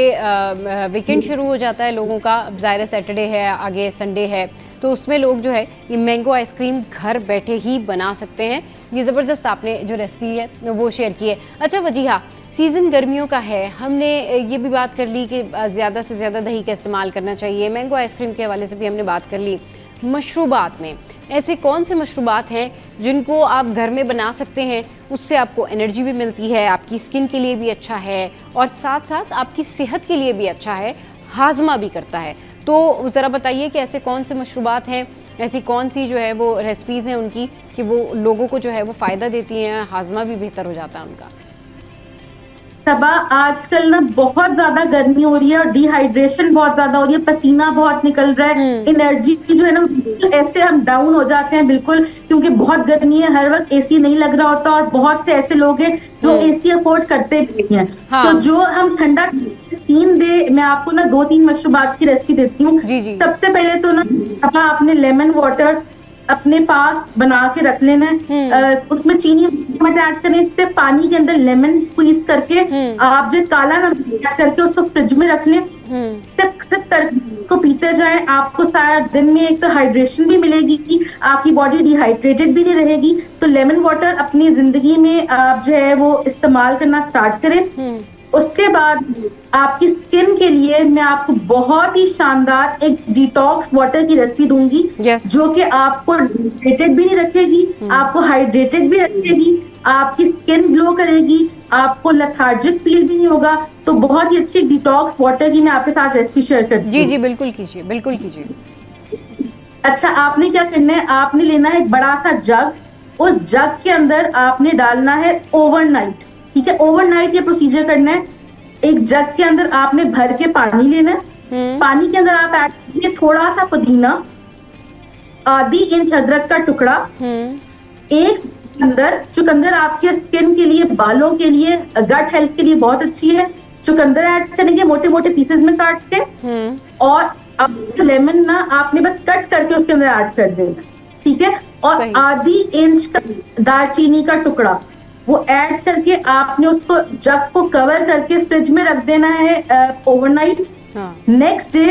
वीकेंड शुरू हो जाता है लोगों का, ज़ाहिर सैटरडे है, आगे संडे है, तो उसमें लोग जो है ये मैंगो आइसक्रीम घर बैठे ही बना सकते हैं। ये ज़बरदस्त आपने जो रेसिपी है वो शेयर की है। अच्छा वजीहा, सीज़न गर्मियों का है, हमने ये भी बात कर ली कि ज़्यादा से ज़्यादा दही का इस्तेमाल करना चाहिए, मैंगो आइसक्रीम के हवाले से भी हमने बात कर ली। मशरूबात में ऐसे कौन से मशरूबात हैं जिनको आप घर में बना सकते हैं, उससे आपको एनर्जी भी मिलती है, आपकी स्किन के लिए भी अच्छा है और साथ साथ आपकी सेहत के लिए भी अच्छा है, हाजमा भी करता है। तो ज़रा बताइए कि ऐसे कौन से मशरूबात हैं, ऐसी कौन सी जो है वो रेसिपीज़ हैं उनकी कि वो लोगों को जो है वो फ़ायदा देती हैं, हाजमा भी बेहतर हो जाता है उनका। सबा, आजकल ना बहुत ज्यादा गर्मी हो रही है और डिहाइड्रेशन बहुत ज्यादा हो रही है, पसीना बहुत निकल रहा है, एनर्जी जो है ना ऐसे हम डाउन हो जाते हैं बिल्कुल, क्योंकि बहुत गर्मी है, हर वक्त एसी नहीं लग रहा होता और बहुत से ऐसे लोग हैं जो एसी अफोर्ड करते भी हैं। हाँ। तो जो हम ठंडा 3 डे, मैं आपको ना 2-3 मशरूबात की रेसिपी देती हूँ। सबसे पहले तो ना आपने लेमन वाटर अपने पास बना के रख लेना है। उसमें चीनी मत ऐड करें, सिर्फ पानी के अंदर लेमन स्क्वीज करके आप जो काला नमक ऐड करके उसको फ्रिज में रख लें। सिर्फ को पीते जाएं, आपको सारा दिन में एक तो हाइड्रेशन भी मिलेगी, आपकी बॉडी डिहाइड्रेटेड भी नहीं रहेगी। तो लेमन वाटर अपनी जिंदगी में आप जो है वो इस्तेमाल करना स्टार्ट करें। उसके बाद आपकी स्किन के लिए मैं आपको बहुत ही शानदार एक डिटॉक्स वाटर की रेसिपी दूंगी, जो कि आपको हाइड्रेटेड भी नहीं रखेगी, आपको हाइड्रेटेड भी रखेगी, आपकी स्किन ग्लो करेगी, आपको लेथार्जिक फील भी नहीं होगा। तो बहुत ही अच्छी डिटॉक्स वाटर की मैं आपके साथ रेसिपी शेयर करती हूँ। जी बिल्कुल कीजिए, बिल्कुल कीजिए। अच्छा, आपने क्या करना है, आपने लेना है एक बड़ा सा जग, उस जग के अंदर आपने डालना है ओवरनाइट, ठीक है। ओवरनाइट ये प्रोसीजर करना है। एक जग के अंदर आपने भर के पानी लेना है। पानी के अंदर आप ऐड कीजिए थोड़ा सा पुदीना, आधी इंच अदरक का टुकड़ा, एक चुकंदर आपके स्किन के लिए, बालों के लिए, गट हेल्थ के लिए बहुत अच्छी है। चुकंदर ऐड करेंगे मोटे मोटे पीसेस में काट के, और अब लेमन ना आपने बस कट करके उसके अंदर ऐड कर देना, ठीक है। और आधी इंच का दालचीनी का टुकड़ा वो ऐड करके आपने उसको जग को कवर करके फ्रिज में रख देना है ओवरनाइट। नेक्स्ट डे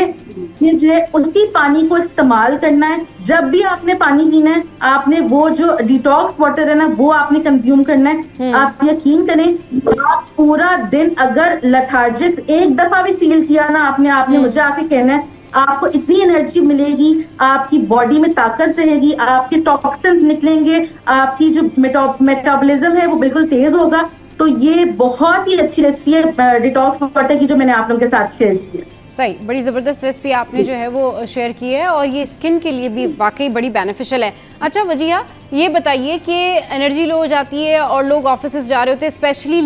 ये जो है उसी पानी को इस्तेमाल करना है। जब भी आपने पानी पीना है, आपने वो जो डिटॉक्स वाटर है ना, वो आपने कंज्यूम करना है। आप यकीन करें, आप पूरा दिन अगर लेथार्जिक एक दफा भी फील किया ना आपने मुझे आके कहना है, आपको इतनी एनर्जी मिलेगी, आपकी बॉडी में ताकत रहेगी, आपके टॉक्सिन्स निकलेंगे, आपकी जो मेटाबॉलिज्म है वो बिल्कुल तेज होगा। तो ये बहुत ही अच्छी रेसिपी है डिटॉक्स वाटर की, जो मैंने आप लोगों के साथ शेयर की है। सही, बड़ी ज़बरदस्त रेसिपी आपने जो है वो शेयर की है, और ये स्किन के लिए भी वाकई बड़ी बेनिफिशियल है। अच्छा वजिया, ये बताइए कि एनर्जी लो हो जाती है और लोग ऑफिस जा रहे होते हैं, स्पेशली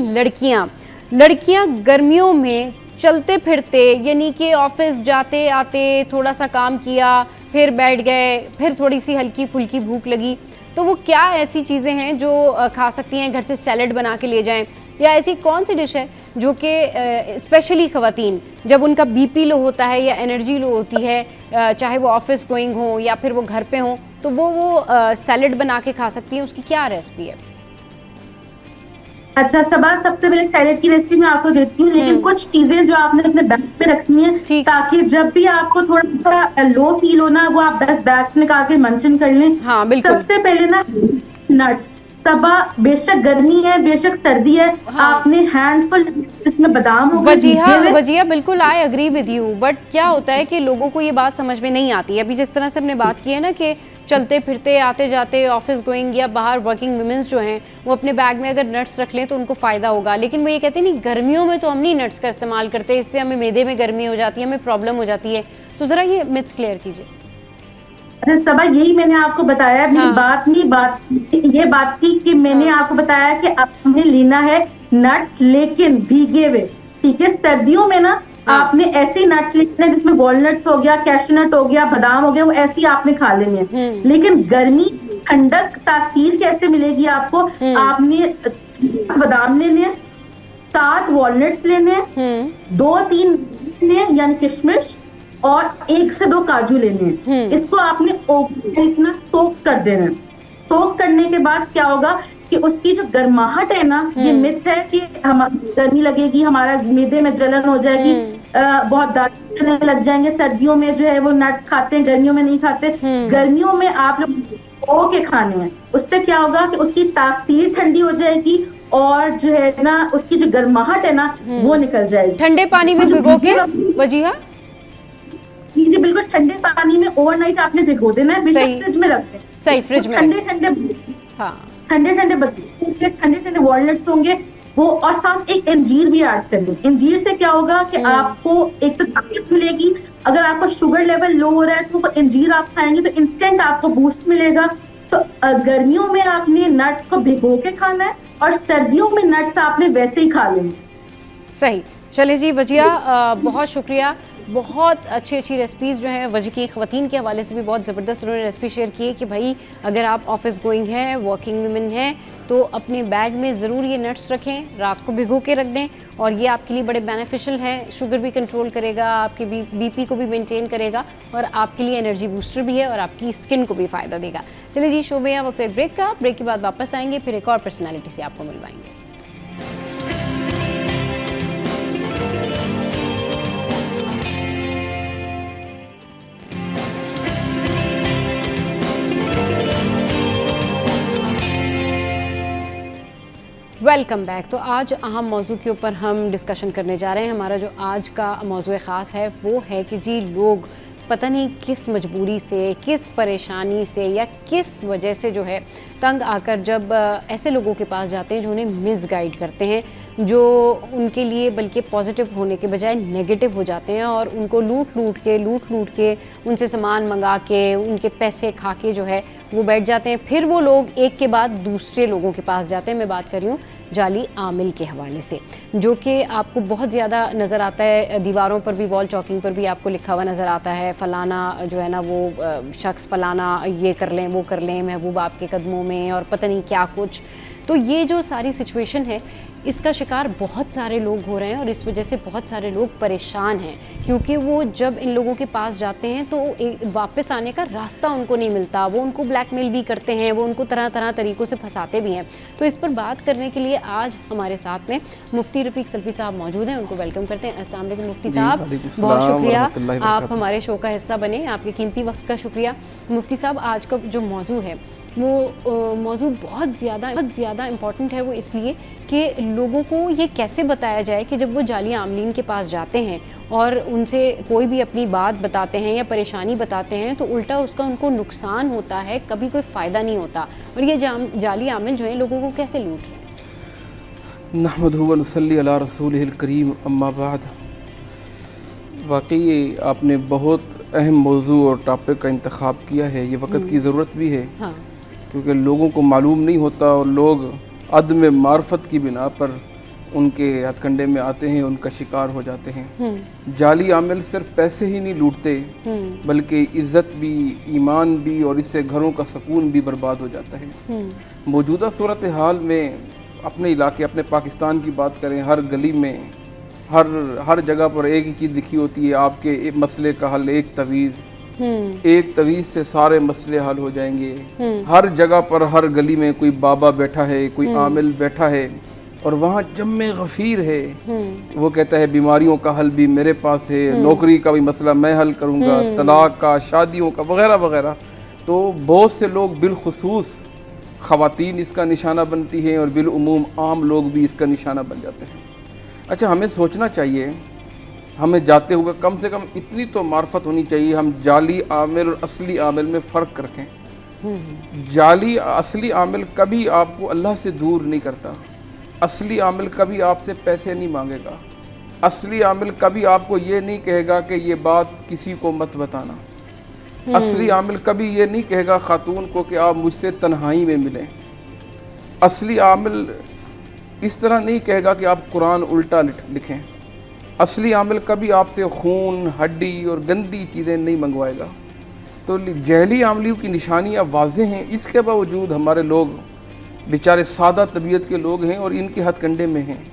लड़कियाँ गर्मियों में चलते फिरते, यानी कि ऑफिस जाते आते थोड़ा सा काम किया, फिर बैठ गए, फिर थोड़ी सी हल्की फुल्की भूख लगी, तो वो क्या ऐसी चीज़ें हैं जो खा सकती हैं? घर से सैलेड बना के ले जाएं, या ऐसी कौन सी डिश है जो कि स्पेशली ख़वातीन जब उनका बीपी लो होता है या एनर्जी लो होती है, चाहे वो ऑफिस गोइंग हो या फिर वो घर पे हो, तो वो सैलेड बना के खा सकती हैं? उसकी क्या रेसिपी है? अच्छा सबा, सबसे पहले सैलेड की रेसिपी मैं आपको देती हूँ, लेकिन कुछ चीजें जो आपने अपने बैग पे रखनी है, ताकि जब भी आपको थोड़ा सा लो फील हो ना, वो आप बस बैग से निकाल के मंचन कर लें। हाँ बिल्कुल। सबसे पहले ना नट्स। सबा, बेशक गर्मी है, बेशक सर्दी है, आपने हैंडफुल इसमें बादाम हो, वजिया बिल्कुल I agree with you, but क्या होता है कि लोगों को ये बात समझ में नहीं आती है। अभी जिस तरह से हमने बात की है ना कि चलते फिरते आते जाते ऑफिस गोइंग या बाहर वर्किंग वुमेन्स जो हैं वो अपने बैग में अगर नट्स रख लें तो उनको फ़ायदा होगा, लेकिन वो ये कहते हैं नहीं गर्मियों में तो हम नहीं नट्स का इस्तेमाल करते, इससे हमें मैदे में गर्मी हो जाती है, हमें प्रॉब्लम हो जाती है। तो ज़रा ये मिथ्स क्लियर कीजिए। अरे सबा, यही मैंने आपको बताया। ये बात थी कि मैंने आपको बताया कि आपने लेना है नट, लेकिन भीगे हुए, ठीक है। सर्दियों में ना आपने ऐसे नट्स लेने हैं जिसमें वॉलनट्स हो गया, कैशनट हो गया, बादाम हो गया, वो ऐसे ही आपने खा लेने हैं। लेकिन गर्मी ठंडक तासीर कैसे मिलेगी आपको? आपने बादाम लेने हैं, 7 वॉलनट्स लेने हैं, 2-3 लेने हैं यानी किशमिश, और 1 से 2 काजू लेने हैं। इसको आपने इतना सोक कर देना है। सोक करने के बाद क्या होगा कि उसकी जो गर्माहट है ना, ये मिथ है कि हम गर्मी लगेगी, हमारा मैदे में जलन हो जाएगी, बहुत दांत लग जाएंगे। सर्दियों में जो है वो नट्स खाते हैं, गर्मियों में नहीं खाते। गर्मियों में आप लोग भिगो के खाने हैं। उससे क्या होगा कि उसकी तासीर ठंडी हो जाएगी, और जो है ना उसकी जो गर्माहट है ना वो निकल जाएगी। ठंडे पानी में भिगो के वजीहा? जी बिल्कुल, ठंडे पानी में ओवरनाइट आपने भिगो देना है, फ्रिज में रख दें। सही, फ्रिज में ठंडे ठंडे वॉलनट्स होंगे वो, और साथ एक अंजीर भी ऐड कर लें। अंजीर से क्या होगा कि आपको एक तो ताकत मिलेगी, अगर आपका शुगर लेवल लो हो रहा है तो अंजीर आप खाएंगे तो इंस्टेंट आपको बूस्ट मिलेगा। तो गर्मियों में आपने नट्स को भिगो के खाना है, और सर्दियों में नट्स आपने वैसे ही खा लेंगे। सही, चले जी वजिया, बहुत शुक्रिया। बहुत अच्छी रेसिपीज़ जो हैं वजी की ख़वातीन के हवाले से भी बहुत ज़बरदस्त उन्होंने रेसिपी शेयर की है कि भाई अगर आप ऑफिस गोइंग हैं, वर्किंग वुमेन हैं, तो अपने बैग में ज़रूर ये नट्स रखें, रात को भिगो के रख दें, और ये आपके लिए बड़े बेनिफिशियल है। शुगर भी कंट्रोल करेगा, आपके बीपी को भी मेंटेन करेगा, और आपके लिए एनर्जी बूस्टर भी है, और आपकी स्किन को भी फ़ायदा देगा। चलिए जी, शो में यहाँ वक्त एक ब्रेक का, ब्रेक के बाद वापस आएंगे, फिर एक और पर्सनैलिटी से आपको मिलवाएंगे। Welcome back. तो आज अहम मौजू के ऊपर हम डिस्कशन करने जा रहे हैं। हमारा जो आज का मौजू ख़ास है वो है कि जी लोग पता नहीं किस मजबूरी से, किस परेशानी से या किस वजह से जो है तंग आकर जब ऐसे लोगों के पास जाते हैं जो उन्हें मिसगाइड करते हैं, जो उनके लिए बल्कि पॉजिटिव होने के बजाय नेगेटिव हो जाते हैं और उनको लूट लूट के उनसे सामान मंगा के उनके पैसे खा के जो है वो बैठ जाते हैं। फिर वो लोग एक के बाद दूसरे लोगों के पास जाते हैं। मैं बात कर रही हूँ जाली आमिल के हवाले से, जो कि आपको बहुत ज़्यादा नज़र आता है। दीवारों पर भी, वॉल चॉकिंग पर भी आपको लिखा हुआ नज़र आता है, फ़लाना जो है ना वो शख्स फ़लाना ये कर लें वो कर लें, महबूब आपके कदमों में, और पता नहीं क्या कुछ। तो ये जो सारी सिचुएशन है इसका शिकार बहुत सारे लोग हो रहे हैं और इस वजह से बहुत सारे लोग परेशान हैं, क्योंकि वो जब इन लोगों के पास जाते हैं तो वापस आने का रास्ता उनको नहीं मिलता। वो उनको ब्लैकमेल भी करते हैं, वो उनको तरह तरह तरीक़ों से फंसाते भी हैं। तो इस पर बात करने के लिए आज हमारे साथ में मुफ्ती रफ़ीक सल्फ़ी साहब मौजूद हैं, उनको वेलकम करते हैं। अस्सलाम वालेकुम मुफ्ती साहब, बहुत शुक्रिया आप हमारे शो का हिस्सा बने, आपके कीमती वक्त का शुक्रिया। मुफ्ती साहब, आज का जो मौजू है वो मौजू बहुत ज़्यादा इम्पॉर्टेंट है। वो इसलिए कि लोगों को ये कैसे बताया जाए कि जब वो जाली आमलीन के पास जाते हैं और उनसे कोई भी अपनी बात बताते हैं या परेशानी बताते हैं तो उल्टा उसका उनको नुकसान होता है, कभी कोई फ़ायदा नहीं होता। और ये जाली आमिल जो हैं लोगों को कैसे लूट रहे हैं। नहमदुहु व नसल्ली अला रसूलिहिल करीम, अम्मा बाद। वाकई आपने बहुत अहम मौजू और टॉपिक का इंतखाब किया है। ये वक्त की ज़रूरत भी है, हाँ। क्योंकि लोगों को मालूम नहीं होता और लोग अदम मार्फत की बिना पर उनके हथकंडे में आते हैं, उनका शिकार हो जाते हैं। जाली आमिल सिर्फ पैसे ही नहीं लूटते बल्कि इज़्ज़त भी, ईमान भी, और इससे घरों का सुकून भी बर्बाद हो जाता है। मौजूदा सूरत हाल में अपने इलाके, अपने पाकिस्तान की बात करें, हर गली में हर जगह पर एक ही चीज़ लिखी होती है, आपके मसले का हल एक तवीज़। एक तवीज़ से सारे मसले हल हो जाएंगे। हर जगह पर, हर गली में कोई बाबा बैठा है, कोई आमिल बैठा है और वहाँ जम्मे गफ़ीर है। वो कहता है बीमारियों का हल भी मेरे पास है, नौकरी का भी मसला मैं हल करूँगा, तलाक का, शादियों का, वगैरह वगैरह। तो बहुत से लोग, बिलखुसूस ख़वातीन इसका निशाना बनती हैं और बिलउमूम आम लोग भी इसका निशाना बन जाते हैं। अच्छा, हमें सोचना चाहिए, हमें जाते हुए कम से कम इतनी तो मार्फत होनी चाहिए, हम जाली आमिल और असली आमिल में फ़र्क रखें। जाली असली आमिल कभी आपको अल्लाह से दूर नहीं करता। असली आमिल कभी आपसे पैसे नहीं मांगेगा। असली आमिल कभी आपको ये नहीं कहेगा कि ये बात किसी को मत बताना। असली आमिल कभी ये नहीं कहेगा खातून को कि आप मुझसे तन्हाई में मिलें। असली आमिल इस तरह नहीं कहेगा कि आप कुरान उल्टा लिखें। असली आमिल कभी आपसे खून, हड्डी और गंदी चीज़ें नहीं मंगवाएगा। तो जहली आमलियों की निशानियाँ वाज़ेह हैं, इसके बावजूद हमारे लोग बेचारे सादा तबीयत के लोग हैं और इनके हथकंडे में हैं।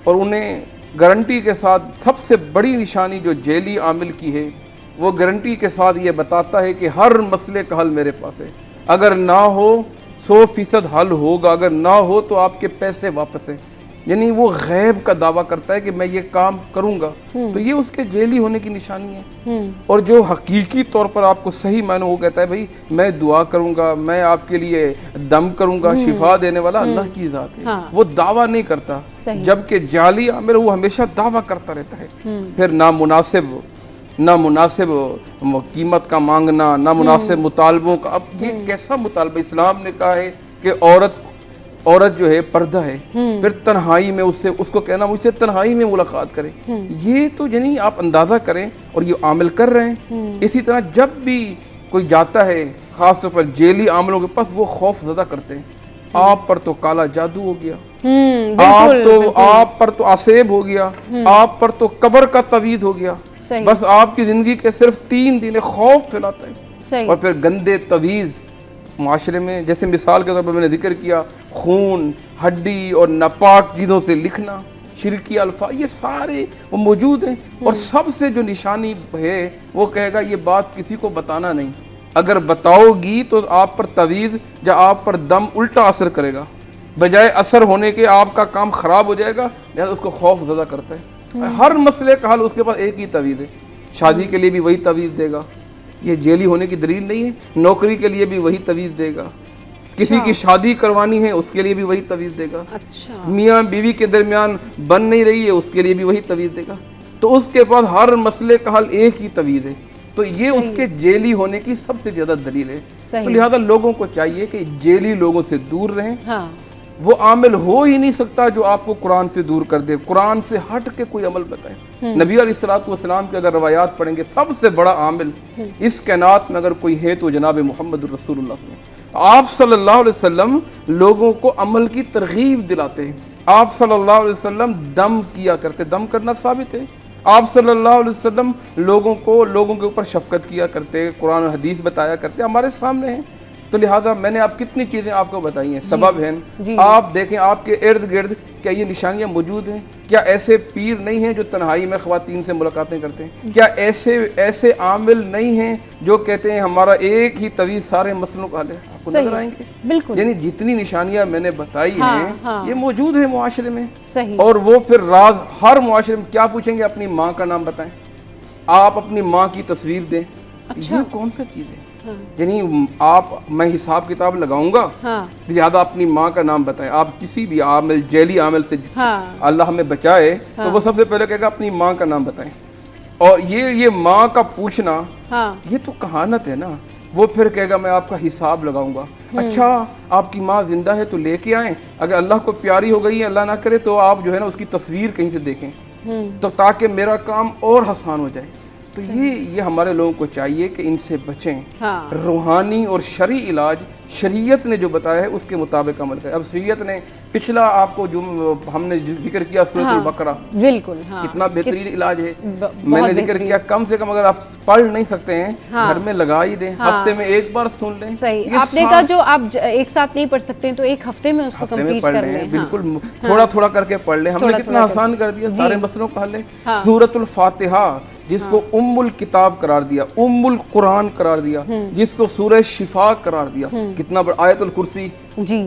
और उन्हें गारंटी के साथ सबसे बड़ी निशानी जो जहली आमिल की है, वो गारंटी के साथ ये बताता है कि हर मसले का हल मेरे पास है। अगर ना हो 100% हल होगा, अगर ना हो तो आपके पैसे वापस हैं। यानी वो गैब का दावा करता है कि मैं ये काम करूँगा, तो ये उसके जेली होने की निशानी है। और जो हकीकी तौर पर आपको सही मायने वो कहता है भाई मैं दुआ करूँगा, मैं आपके लिए दम करूँगा, शिफा देने वाला अल्लाह की ज़ात है। हाँ। वो दावा नहीं करता, जबकि जाली आमिल वो हमेशा दावा करता रहता है। फिर ना मुनासिब कीमत का मांगना, ना मुनासिब मुतालबों का। अब ये कैसा मुतालबा? इस्लाम ने कहा है कि औरत जो है पर्दा है, फिर तन्हाई में उसको कहना मुझसे तन्हाई में मुलाकात करें। ये तो यानी आप अंदाज़ा करें, और ये आमिल कर रहे हैं। इसी तरह जब भी कोई जाता है ख़ास तौर पर जेली आमिलों के पास, वो खौफ ज़्यादा करते हैं। आप पर तो काला जादू हो गया, आप पर तो आसेब हो गया, आप पर तो कब्र का तवीज़ हो गया। बस आपकी ज़िंदगी के सिर्फ 3 दिन खौफ फैलाता है। और फिर गंदे तवीज़ माशरे में, जैसे मिसाल के तौर पर मैंने जिक्र किया, खून, हड्डी और नापाक चीज़ों से लिखना, शिरकी अल्फाज, ये सारे वो मौजूद हैं। और सबसे जो निशानी है वो कहेगा ये बात किसी को बताना नहीं। अगर बताओगी तो आप पर तवीज़ या आप पर दम उल्टा असर करेगा, बजाय असर होने के आपका काम ख़राब हो जाएगा। लिहाजा उसको खौफ ज़्यादा करता है। हर मसले का हल उसके पास एक ही तवीज़ है। शादी के लिए भी वही तवीज़ देगा, ये जेली होने की दलील नहीं है। नौकरी के लिए भी वही तवीज़ देगा, किसी की शादी करवानी है उसके लिए भी वही तवीज़ देगा। अच्छा। मियाँ बीवी के दरमियान बन नहीं रही है उसके लिए भी वही तवीज़ देगा। तो उसके पास हर मसले का हल एक ही तवीज़ है। तो ये उसके जेली होने की सबसे ज़्यादा दलील है। तो लिहाजा लोगों को चाहिए कि जेली लोगों से दूर रहें। हाँ। वो आमिल हो ही नहीं सकता जो आपको कुरान से दूर कर दे, कुरान से हट के कोई अमल बताए। नबी अलैहिस्सलाम के अगर रवायात पढ़ेंगे, सबसे बड़ा आमिल इस कायनात में अगर कोई है तो जनाब मोहम्मद रसूलुल्लाह। आप सल्लल्लाहु अलैहि वसल्लम लोगों को अमल की तरगीब दिलाते हैं। आप सल्लल्लाहु अलैहि वसल्लम दम किया करते, दम करना साबित है। आप सल्लल्लाहु अलैहि वसल्लम लोगों के ऊपर शफकत किया करते, कुरान और हदीस बताया करते, हमारे सामने हैं। तो लिहाजा मैंने आप कितनी चीज़ें आपको बताई हैं, सबब हैं। आप देखें आपके इर्द गिर्द क्या ये निशानियां मौजूद हैं? क्या ऐसे पीर नहीं हैं जो तन्हाई में ख़वातीन से मुलाकातें करते हैं? क्या ऐसे आमिल नहीं हैं जो कहते हैं हमारा एक ही तवीज़ सारे मसलों का हल है? आपको नजर आएंगे बिल्कुल। यानी जितनी निशानियां मैंने बताई हैं ये मौजूद है मुआशरे में। सही। और वो फिर राज हर मुआशरे में क्या पूछेंगे? अपनी माँ का नाम बताएं, आप अपनी माँ की तस्वीर दें। अच्छा। ये कौन सा चीज़ है? यानी मैं हिसाब किताब लगाऊंगा, लिहाजा अपनी माँ का नाम बताएं। आप किसी भी आमिल, जेली आमिल से अल्लाह हमें बचाए, तो वो सबसे पहले कहेगा अपनी माँ का नाम बताएं। और ये माँ का पूछना, ये तो कहानत है ना। वो फिर कहेगा मैं आपका हिसाब लगाऊंगा। अच्छा, आपकी माँ जिंदा है तो लेके आए, अगर अल्लाह को प्यारी हो गई है, अल्लाह ना करे तो आप जो है ना उसकी तस्वीर कहीं से देखें, तो ताकि मेरा काम और आसान हो जाए। तो ये हमारे लोगों को चाहिए कि इनसे बचें। रूहानी और शरई इलाज शरीयत ने जो बताया है उसके मुताबिक अमल करें। अब शरीयत ने पिछला आपको जो हमने जिक्र किया सूरह बकरा, बिल्कुल कितना बेहतरीन इलाज है। मैंने जिक्र किया, कम से कम अगर आप पढ़ नहीं सकते हैं घर में लगा ही दें, हफ्ते में एक बार सुन लें। सही। आपने कहा जो आप एक साथ नहीं पढ़ सकते तो एक हफ्ते में उसको कंप्लीट कर लें। बिल्कुल, थोड़ा थोड़ा करके पढ़ लें। हमने कितना आसान कर दिया, सारे मसलों का हल है। सूरतुल फातिहा जिसको उम्मुल किताब करार दिया, उम्मुल कुरान करार दिया, जिसको सूरह शिफा करार दिया, कितना बड़ा। आयतुल कुर्सी जी,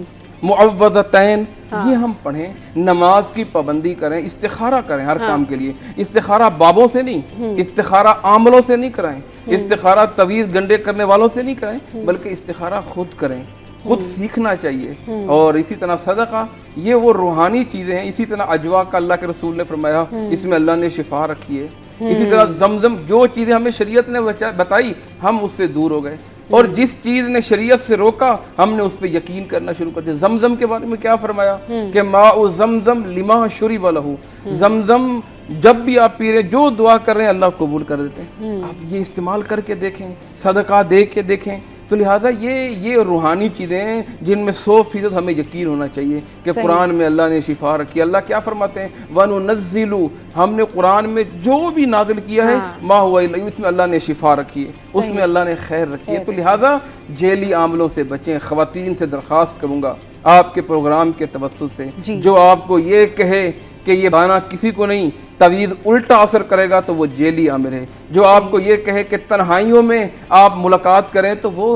मुअव्वज़तैन, ये हम पढ़ें। नमाज की पाबंदी करें, इस्तिखारा करें हर काम के लिए। इस्तिखारा बाबों से नहीं, इस्तिखारा आमलों से नहीं कराएं, इस्तिखारा तवीज़ गंडे करने वालों से नहीं कराएं, बल्कि इस्तिखारा खुद करें। खुद सीखना चाहिए। और इसी तरह सदका, ये वो रूहानी चीज़ें हैं। इसी तरह अजवा का अल्लाह के रसूल ने फरमाया, इसमें अल्लाह ने शिफा रखी है। इसी तरह जमजम, जो चीज़ें हमें शरीयत ने बताई हम उससे दूर हो गए, और जिस चीज़ ने शरीयत से रोका हमने उस पर यकीन करना शुरू कर दिया। जमजम के बारे में क्या फरमाया कि माउ जमजम लिमा शुरिब लहू, जमजम जब भी आप पी रहे, जो दुआ कर रहे हैं अल्लाह कबूल कर देते हैं। आप ये इस्तेमाल करके देखें, सदका दे के देखें। तो लिहाजा ये रूहानी चीज़ें हैं जिनमें 100% हमें यकीन होना चाहिए कि कुरान में अल्लाह ने शिफा रखी। अल्लाह क्या फरमाते हैं? वनुनज़्ज़िलु, हमने कुरान में जो भी नाजिल किया है मा हुवा इल्ला, इसमें अल्लाह ने शिफा रखी है, उसमें अल्लाह ने खैर रखी है। तो लिहाजा जेली आमलों से बचें। ख़वातीन से दरख्वास्त करूँगा आपके प्रोग्राम के तवस्सुल से, जो आपको ये कहे कि ये बाना किसी को नहीं, तवीज़ उल्टा असर करेगा, तो वो जेली आमिल है। जो आपको ये कहे कि तन्हाइयों में आप मुलाकात करें, तो वो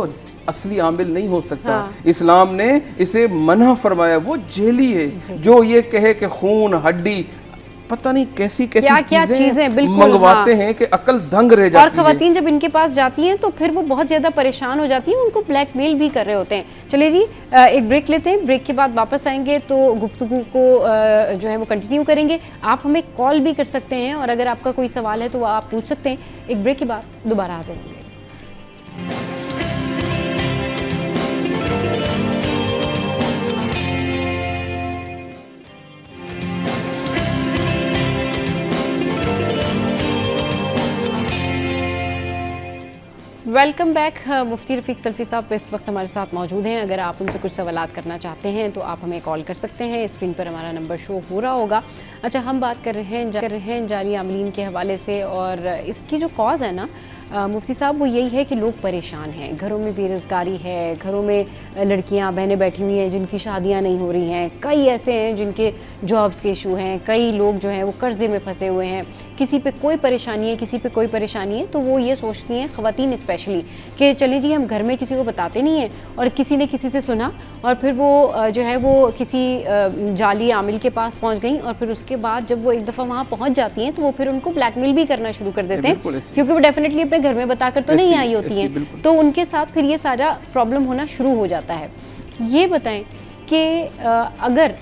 असली आमिल नहीं हो सकता। इस्लाम ने इसे मना फरमाया, वो जेली है। जो ये कहे कि खून हड्डी पता नहीं कैसी क्या चीजें मंगवाते हैं कि अकल दंग रह जाती है। और खवातीन जब इनके पास जाती हैं तो फिर वो बहुत ज़्यादा परेशान हो जाती हैं, उनको ब्लैकमेल भी कर रहे होते हैं। चलिए जी, एक ब्रेक लेते हैं, ब्रेक के बाद वापस आएंगे तो गुफ्तगू को जो है वो कंटिन्यू करेंगे। आप हमें कॉल भी कर सकते हैं, और अगर आपका कोई सवाल है तो आप पूछ सकते हैं। एक ब्रेक के बाद दोबारा हाजिर होंगे। Welcome back. मुफ्ती रफ़ीक सल्फ़ी साहब इस वक्त हमारे साथ मौजूद हैं। अगर आप उनसे कुछ सवालात करना चाहते हैं तो आप हमें कॉल कर सकते हैं। स्क्रीन पर हमारा नंबर शो हो रहा होगा। अच्छा, हम बात कर रहे हैं जाली आमलीन के हवाले से, और इसकी जो कॉज है ना मुफ्ती साहब, वो यही है कि लोग परेशान हैं। घरों में बेरोज़गारी है, घरों में लड़कियां बहनें बैठी हुई हैं जिनकी शादियां नहीं हो रही हैं, कई ऐसे हैं जिनके जॉब्स के इशू हैं, कई लोग जो हैं वो कर्ज़े में फंसे हुए हैं, किसी पे कोई परेशानी है, किसी पे कोई परेशानी है, तो वो ये सोचती हैं, ख़वातीन स्पेशली, कि चलें जी हम घर में किसी को बताते नहीं हैं, और किसी ने किसी से सुना और फिर वो जो है वो किसी जाली आमिल के पास पहुंच गई, और फिर उसके बाद जब वो एक दफ़ा वहाँ पहुंच जाती हैं तो वो फिर उनको ब्लैकमेल भी करना शुरू कर देते हैं, क्योंकि वो डेफिनेटली अपने घर में बताकर तो नहीं आई होती हैं, तो उनके साथ फिर ये सारा प्रॉब्लम होना शुरू हो जाता है। ये बताएं कि अगर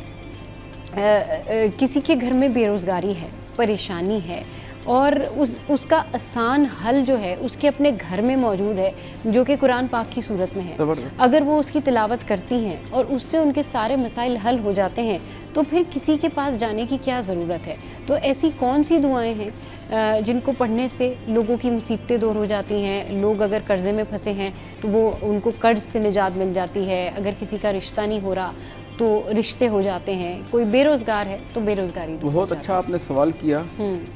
किसी के घर में बेरोज़गारी है, परेशानी है, और उसका आसान हल जो है उसके अपने घर में मौजूद है, जो कि कुरान पाक की सूरत में है। अगर वो उसकी तिलावत करती हैं और उससे उनके सारे मसाइल हल हो जाते हैं तो फिर किसी के पास जाने की क्या ज़रूरत है। तो ऐसी कौन सी दुआएं हैं जिनको पढ़ने से लोगों की मुसीबतें दूर हो जाती हैं। लोग अगर कर्ज़े में फंसे हैं तो वो उनको कर्ज से निजात मिल जाती है। अगर किसी का रिश्ता नहीं हो रहा तो रिश्ते हो जाते हैं। कोई बेरोज़गार है तो बेरोज़गारी दूर हो बहुत जाती अच्छा आपने सवाल किया।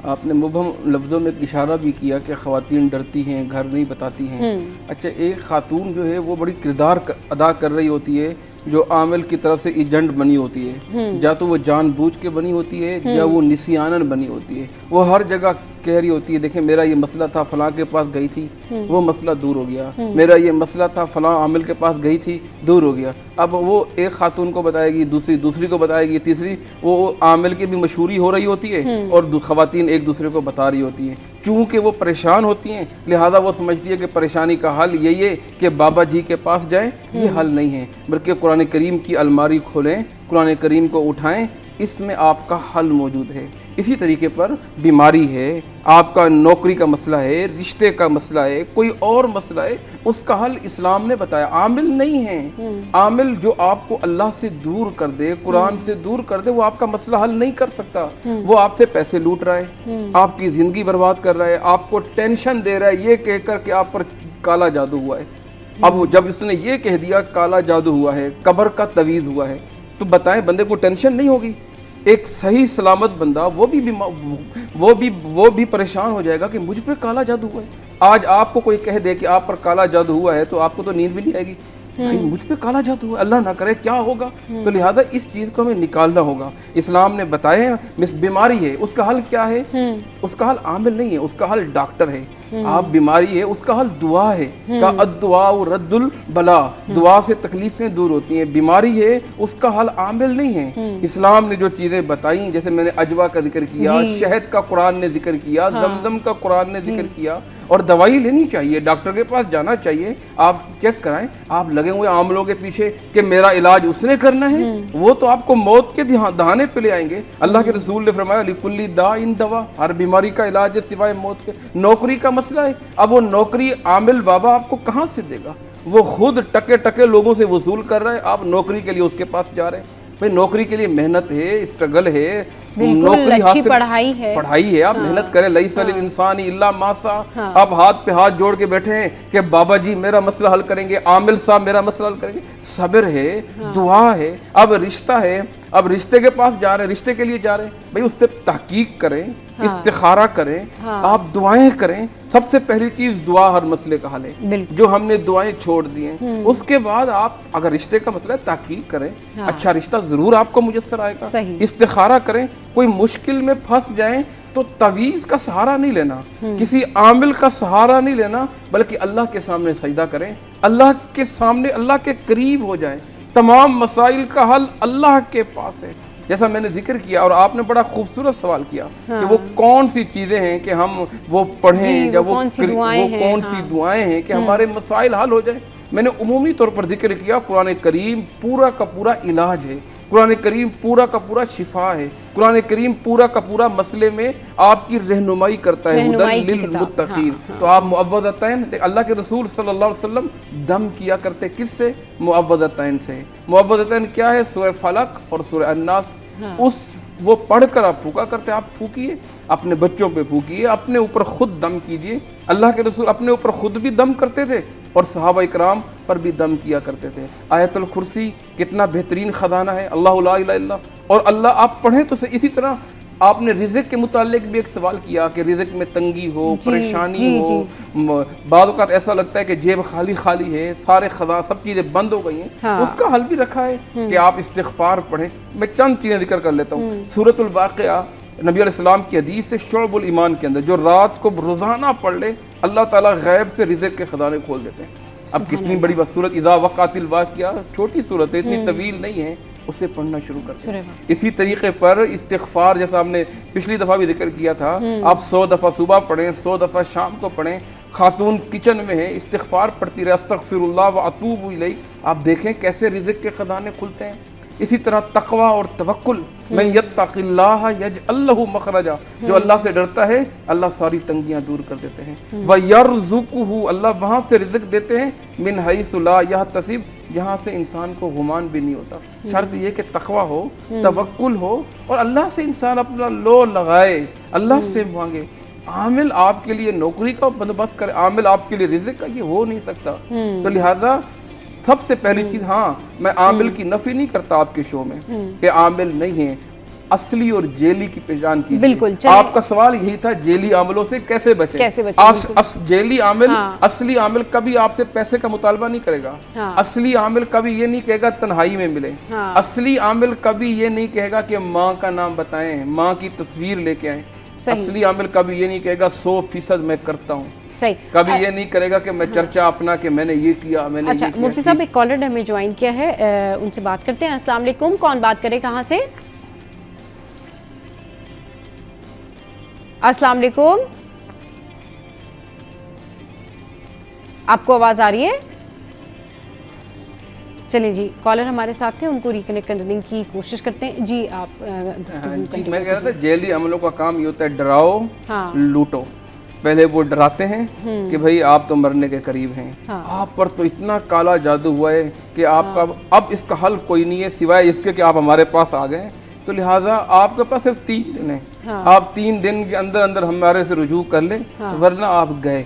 आपने मुबहम लफ्ज़ों में इशारा भी किया कि ख़वातीन डरती हैं, घर नहीं बताती हैं। अच्छा, एक ख़ातून जो है वो बड़ी किरदार अदा कर रही होती है जो आमिल की तरफ से एजेंट बनी होती है। या तो वो जानबूझ के बनी होती है या वो निसियानन बनी होती है। वो हर जगह कह रही होती है, देखें मेरा ये मसला था, फलां के पास गई थी, वो मसला दूर हो गया। मेरा ये मसला था, फलां आमिल के पास गई थी, दूर हो गया। अब वो एक खातून को बताएगी, दूसरी को बताएगी, तीसरी वो आमिल की भी मशहूरी हो रही होती है और खवातीन एक दूसरे को बता रही होती हैं। चूँकि वो परेशान होती हैं लिहाजा वो समझती है कि परेशानी का हल यही है कि बाबा जी के पास जाएं। ये हल नहीं है, बल्कि कुरान करीम की अलमारी खोलें, कुरान करीम को उठाएं, इसमें आपका हल मौजूद है। इसी तरीके पर बीमारी है, आपका नौकरी का मसला है, रिश्ते का मसला है, कोई और मसला है, उसका हल इस्लाम ने बताया। आमिल नहीं है, आमिल जो आपको अल्लाह से दूर कर दे, कुरान से दूर कर दे, वो आपका मसला हल नहीं कर सकता। वो आपसे पैसे लूट रहा है, आपकी ज़िंदगी बर्बाद कर रहा है, आपको टेंशन दे रहा है ये कहकर कि आप पर काला जादू हुआ है। अब जब उसने ये कह दिया काला जादू हुआ है, कब्र का तवीज़ हुआ है, तो बताएं बंदे को टेंशन नहीं होगी? एक सही सलामत बंदा वो भी परेशान हो जाएगा कि मुझ पे काला जादू हुआ है। आज आपको कोई कह दे कि आप पर काला जादू हुआ है तो आपको तो नींद भी नहीं आएगी, भाई मुझ पे काला जादू हुआ, अल्लाह ना करे क्या होगा। तो लिहाजा इस चीज़ को हमें निकालना होगा। इस्लाम ने बताया बीमारी है, उसका हल क्या है? उसका हल आमिल नहीं है, उसका हल डॉक्टर है। आप बीमारी है, उसका हल दुआ है। का अद्दुआ रद्दुल बला, दुआ से तकलीफें दूर होती हैं। बीमारी है, उसका हल आमिल नहीं है। इस्लाम ने जो चीज़ें बताई, जैसे मैंने अजवा का जिक्र किया, शहद का कुरान ने जिक्र किया, जमजम का कुरान ने जिक्र किया, और दवाई लेनी चाहिए, डॉक्टर के पास जाना चाहिए, आप चेक कराएं। आप लगे हुए आमलों के पीछे कि मेरा इलाज उसने करना है, वो तो आपको मौत के दहाने पे ले आएंगे। अल्लाह के रसूल ने फरमाया लिकुल्ली दा इन दवा, हर बीमारी का इलाज है सिवाय मौत के। नौकरी का मसला है, अब वो नौकरी आमिल बाबा आपको कहाँ से देगा? वो खुद टके टके लोगों से वसूल कर रहा है, आप नौकरी के लिए उसके पास जा रहे हैं। भाई नौकरी के लिए मेहनत है, स्ट्रगल है, नौकरी हाथ से पढ़ाई है, आप मेहनत करें। लईसल इंसान इल्ला मासा। आप हाथ पे हाथ जोड़ के बैठे हैं कि बाबा जी मेरा मसला हल करेंगे, आमिल साहब मेरा मसला हल करेंगे। सब्र है, दुआ है। अब रिश्ता है, अब रिश्ते के पास जा रहे हैं, रिश्ते के लिए जा रहे हैं, भाई उससे तहकीक करें, इस्तिखारा करें, आप दुआएं करें। सबसे पहली चीज दुआ हर मसले का हल है, जो हमने दुआएं छोड़ दी हैं। उसके बाद आप अगर रिश्ते का मसला है तहकीक करें, अच्छा रिश्ता जरूर आपको मुयस्सर आएगा। इस्तिखारा करें, कोई मुश्किल में फंस जाएं तो तवीज़ का सहारा नहीं लेना, किसी आमिल का सहारा नहीं लेना, बल्कि अल्लाह के सामने सजदा करें, अल्लाह के सामने अल्लाह के करीब हो जाएं। तमाम मसाइल का हल अल्लाह के पास है। जैसा मैंने जिक्र किया, और आपने बड़ा खूबसूरत सवाल किया कि वो कौन सी चीज़ें हैं कि हम वो पढ़ें, या वो कौन सी दुआएं हैं कि हमारे मसाइल हल हो जाए। मैंने उमूमी तौर पर जिक्र किया, कुरान करीम पूरा का पूरा इलाज है, कुरान करीम पूरा का पूरा शिफा है, कुरान करीम पूरा का पूरा मसले में आपकी रहनुमाई करता है, हुदल लिल मुत्तकीन। तो आप मुअव्वज़तैन, अल्लाह के रसूल सल्लल्लाहु अलैहि वसल्लम दम किया करते किससे? मुअव्वज़तैन से। मुअव्वज़तैन क्या है? सूरह फलक और सूरह अन्नास। उस वो पढ़कर आप फूका करते, आप फूकिए, अपने बच्चों पे फूकिए, अपने ऊपर खुद दम कीजिए। अल्लाह के रसूल अपने ऊपर खुद भी दम करते थे और सहाबा इकराम पर भी दम किया करते थे। आयतुल कुर्सी कितना बेहतरीन ख़जाना है, अल्लाहु ला इलाहा इल्ला। और अल्लाह आप पढ़ें तो इसी तरह आपने रिज़्क़ के मुतालिक भी एक सवाल किया कि रिज़्क़ में तंगी हो, परेशानी हो, बाद औक़ात ऐसा लगता है कि जेब खाली खाली है, सारे खज़ाने सब चीज़ें बंद हो गई हैं। उसका हल भी रखा है कि आप इस्तिग़फ़ार पढ़ें। मैं चंद चीज़ें जिक्र कर लेता हूँ। सूरतुल वाक़िया नबी अलैहिस्सलाम की हदीस से शुअबुल ईमान के अंदर, जो रात को रोज़ाना पढ़ ले अल्लाह ताला गैब से रिज़्क़ के ख़ज़ाने खोल देते हैं। अब कितनी बड़ी बात, सूरत इज़ा वक़अतिल वाक़िया छोटी सूरत है, इतनी तवील नहीं है, उसे पढ़ना शुरू कर दें। इसी तरीके पर इस्तिग़फ़ार, जैसा हमने पिछली दफ़ा भी जिक्र किया था, आप 100 दफ़ा सुबह पढ़ें, 100 दफ़ा शाम को पढ़ें। खातून किचन में है, इस्तिग़फ़ार पढ़ती रहे, अस्तग़फ़िरुल्लाह व अतूबु इलैह। आप देखें कैसे रिज़्क़ के ख़ज़ाने खुलते हैं। इसी तरह तकवा और तवक्कुल, मैं यत्तक़िल्लाह यजअल लहू मखरजा, जो अल्लाह से डरता है अल्लाह सारी तंगियां दूर कर देते हैं। व यरज़ुक़हू, अल्लाह वहाँ से रिज़्क़ देते हैं, मिन हैसु ला यहतसिब, जहाँ से इंसान को गुमान भी नहीं होता। शर्त ये कि तकवा हो, तवक्कुल हो और अल्लाह से इंसान अपना लो लगाए, अल्लाह से मांगे। आमिल आपके लिए नौकरी का बंदोबस्त करे, आमिल आपके लिए रिज़्क़ का, ये हो नहीं सकता। तो लिहाजा सबसे पहली चीज़, हाँ मैं आमिल की नफ़ी नहीं करता आपके शो में कि आमिल नहीं है, असली और जेली की पहचान कीजिए। बिल्कुल, आपका सवाल यही था जेली आमिलों से कैसे बचें। जेली आमिल, असली आमिल कभी आपसे पैसे का मुतालबा नहीं करेगा। असली आमिल कभी ये नहीं कहेगा तन्हाई में मिले। असली आमिल कभी ये नहीं कहेगा कि माँ का नाम बताएं, माँ की तस्वीर लेके आए। असली आमिल कभी ये नहीं कहेगा 100% मैं करता हूँ। सही, कभी ये नहीं करेगा कि मैं चर्चा अपना कि मैंने ये किया, मैंने अच्छा, ये किया। मुफ्ती साहब एक कॉलर ने हमें ज्वाइन किया है, उनसे बात करते हैं। अस्सलाम वालेकुम, कौन बात करे, कहाँ से? अस्सलाम वालेकुम, आपको आवाज़ आ रही है? चलिए जी, कॉलर हमारे साथ थे, उनको रिकनेक्ट करने की कोशिश करते हैं। जी आप जी, मैं कह रहा था जेली अमलों का काम ये होता है डराओ, लूटो। पहले वो डराते हैं कि भाई आप तो मरने के करीब हैं, आप पर तो इतना काला जादू हुआ है कि आपका अब इसका हल कोई नहीं है सिवाय इसके कि आप हमारे पास आ गए, तो लिहाजा आपके पास सिर्फ 3 दिन है। आप 3 दिन के अंदर अंदर हमारे से रुजू कर लें, वरना आप गए।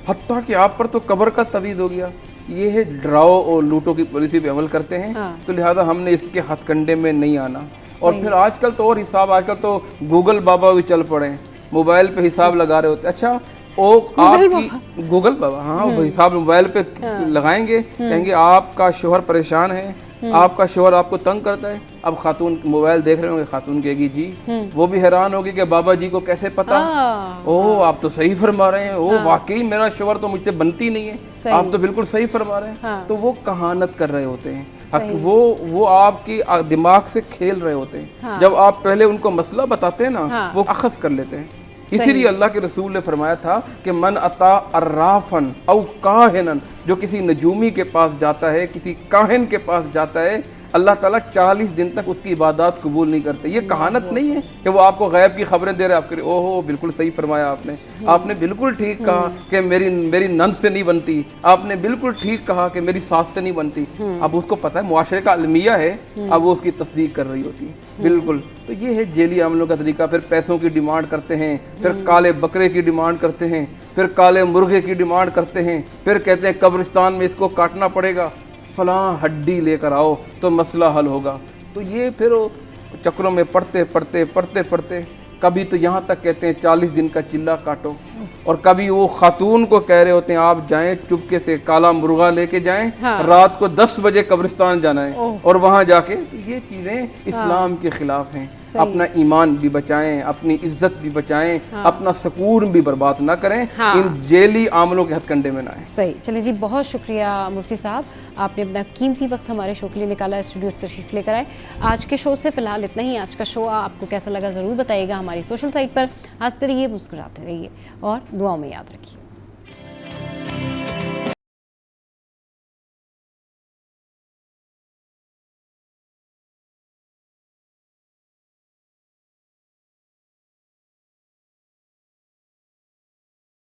हत्ता कि आप पर तो कब्र का तवीज़ हो गया। ये है डराओ और लूटो की पॉलिसी पे अमल करते हैं। तो लिहाजा हमने इसके हथकंडे में नहीं आना। और फिर आजकल तो और हिसाब, आजकल तो गूगल बाबा भी चल पड़े हैं, मोबाइल पे हिसाब लगा रहे होते। अच्छा, ओ आपकी गूगल बाबा, हाँ वो हिसाब मोबाइल पे लगाएंगे, कहेंगे आपका शोहर परेशान है, आपका शोहर आपको तंग करता है। अब खातून मोबाइल देख रहे होंगे, खातून कहेगी जी, वो भी हैरान होगी कि बाबा जी को कैसे पता। ओह आप तो सही फरमा रहे हैं, ओह वाकई मेरा शोहर तो मुझसे बनती नहीं है, आप तो बिल्कुल सही फरमा रहे हैं। तो वो कहानत कर रहे होते हैं, वो आपकी दिमाग से खेल रहे होते हैं। जब आप पहले उनको मसला बताते हैं ना, वो अखज़ कर लेते हैं। इसीलिए अल्लाह के रसूल ने फरमाया था कि मन अता अर्राफन औ काहिनन, जो किसी नजूमी के पास जाता है, किसी काहिन के पास जाता है, अल्लाह ताला 40 दिन तक उसकी इबादत कबूल नहीं करते। ये कहानत नहीं है कि वो आपको गैब की खबरें दे रहे हैं। आपके ओहो बिल्कुल सही फरमाया आपने, आपने बिल्कुल ठीक कहा कि मेरी नंद से नहीं बनती, आपने बिल्कुल ठीक कहा कि मेरी सास से नहीं बनती। अब उसको पता है मुआशरे का अलमिया है, अब वो उसकी तस्दीक कर रही होती है। बिल्कुल, तो ये है जेली अमलों का तरीका। फिर पैसों की डिमांड करते हैं, फिर काले बकरे की डिमांड करते हैं, फिर काले मुर्गे की डिमांड करते हैं, फिर कहते हैं कब्रिस्तान में इसको काटना पड़ेगा, फलां हड्डी लेकर आओ तो मसला हल होगा। तो ये फिर चक्रों में पढ़ते कभी तो यहाँ तक कहते हैं 40 दिन का चिल्ला काटो, और कभी वो खातून को कह रहे होते हैं आप जाएं चुपके से काला मुर्गा लेके जाएं, रात को 10 बजे कब्रिस्तान जाना है और वहाँ जाके। तो ये चीज़ें इस्लाम के खिलाफ हैं। अपना ईमान भी बचाएं, अपनी इज्जत भी बचाएं, अपना सुकून भी बर्बाद ना करें, इन जेली आमलों के हथकंडे में ना आए। सही, चलिए जी, बहुत शुक्रिया मुफ्ती साहब, आपने अपना कीमती वक्त हमारे शो के लिए निकाला, स्टूडियो से तशरीफ लेकर आए। आज के शो से फिलहाल इतना ही। आज का शो आपको कैसा लगा ज़रूर बताइएगा हमारी सोशल साइट पर। हंसते रहिए, मुस्कुराते रहिए और दुआओं में याद रखिए।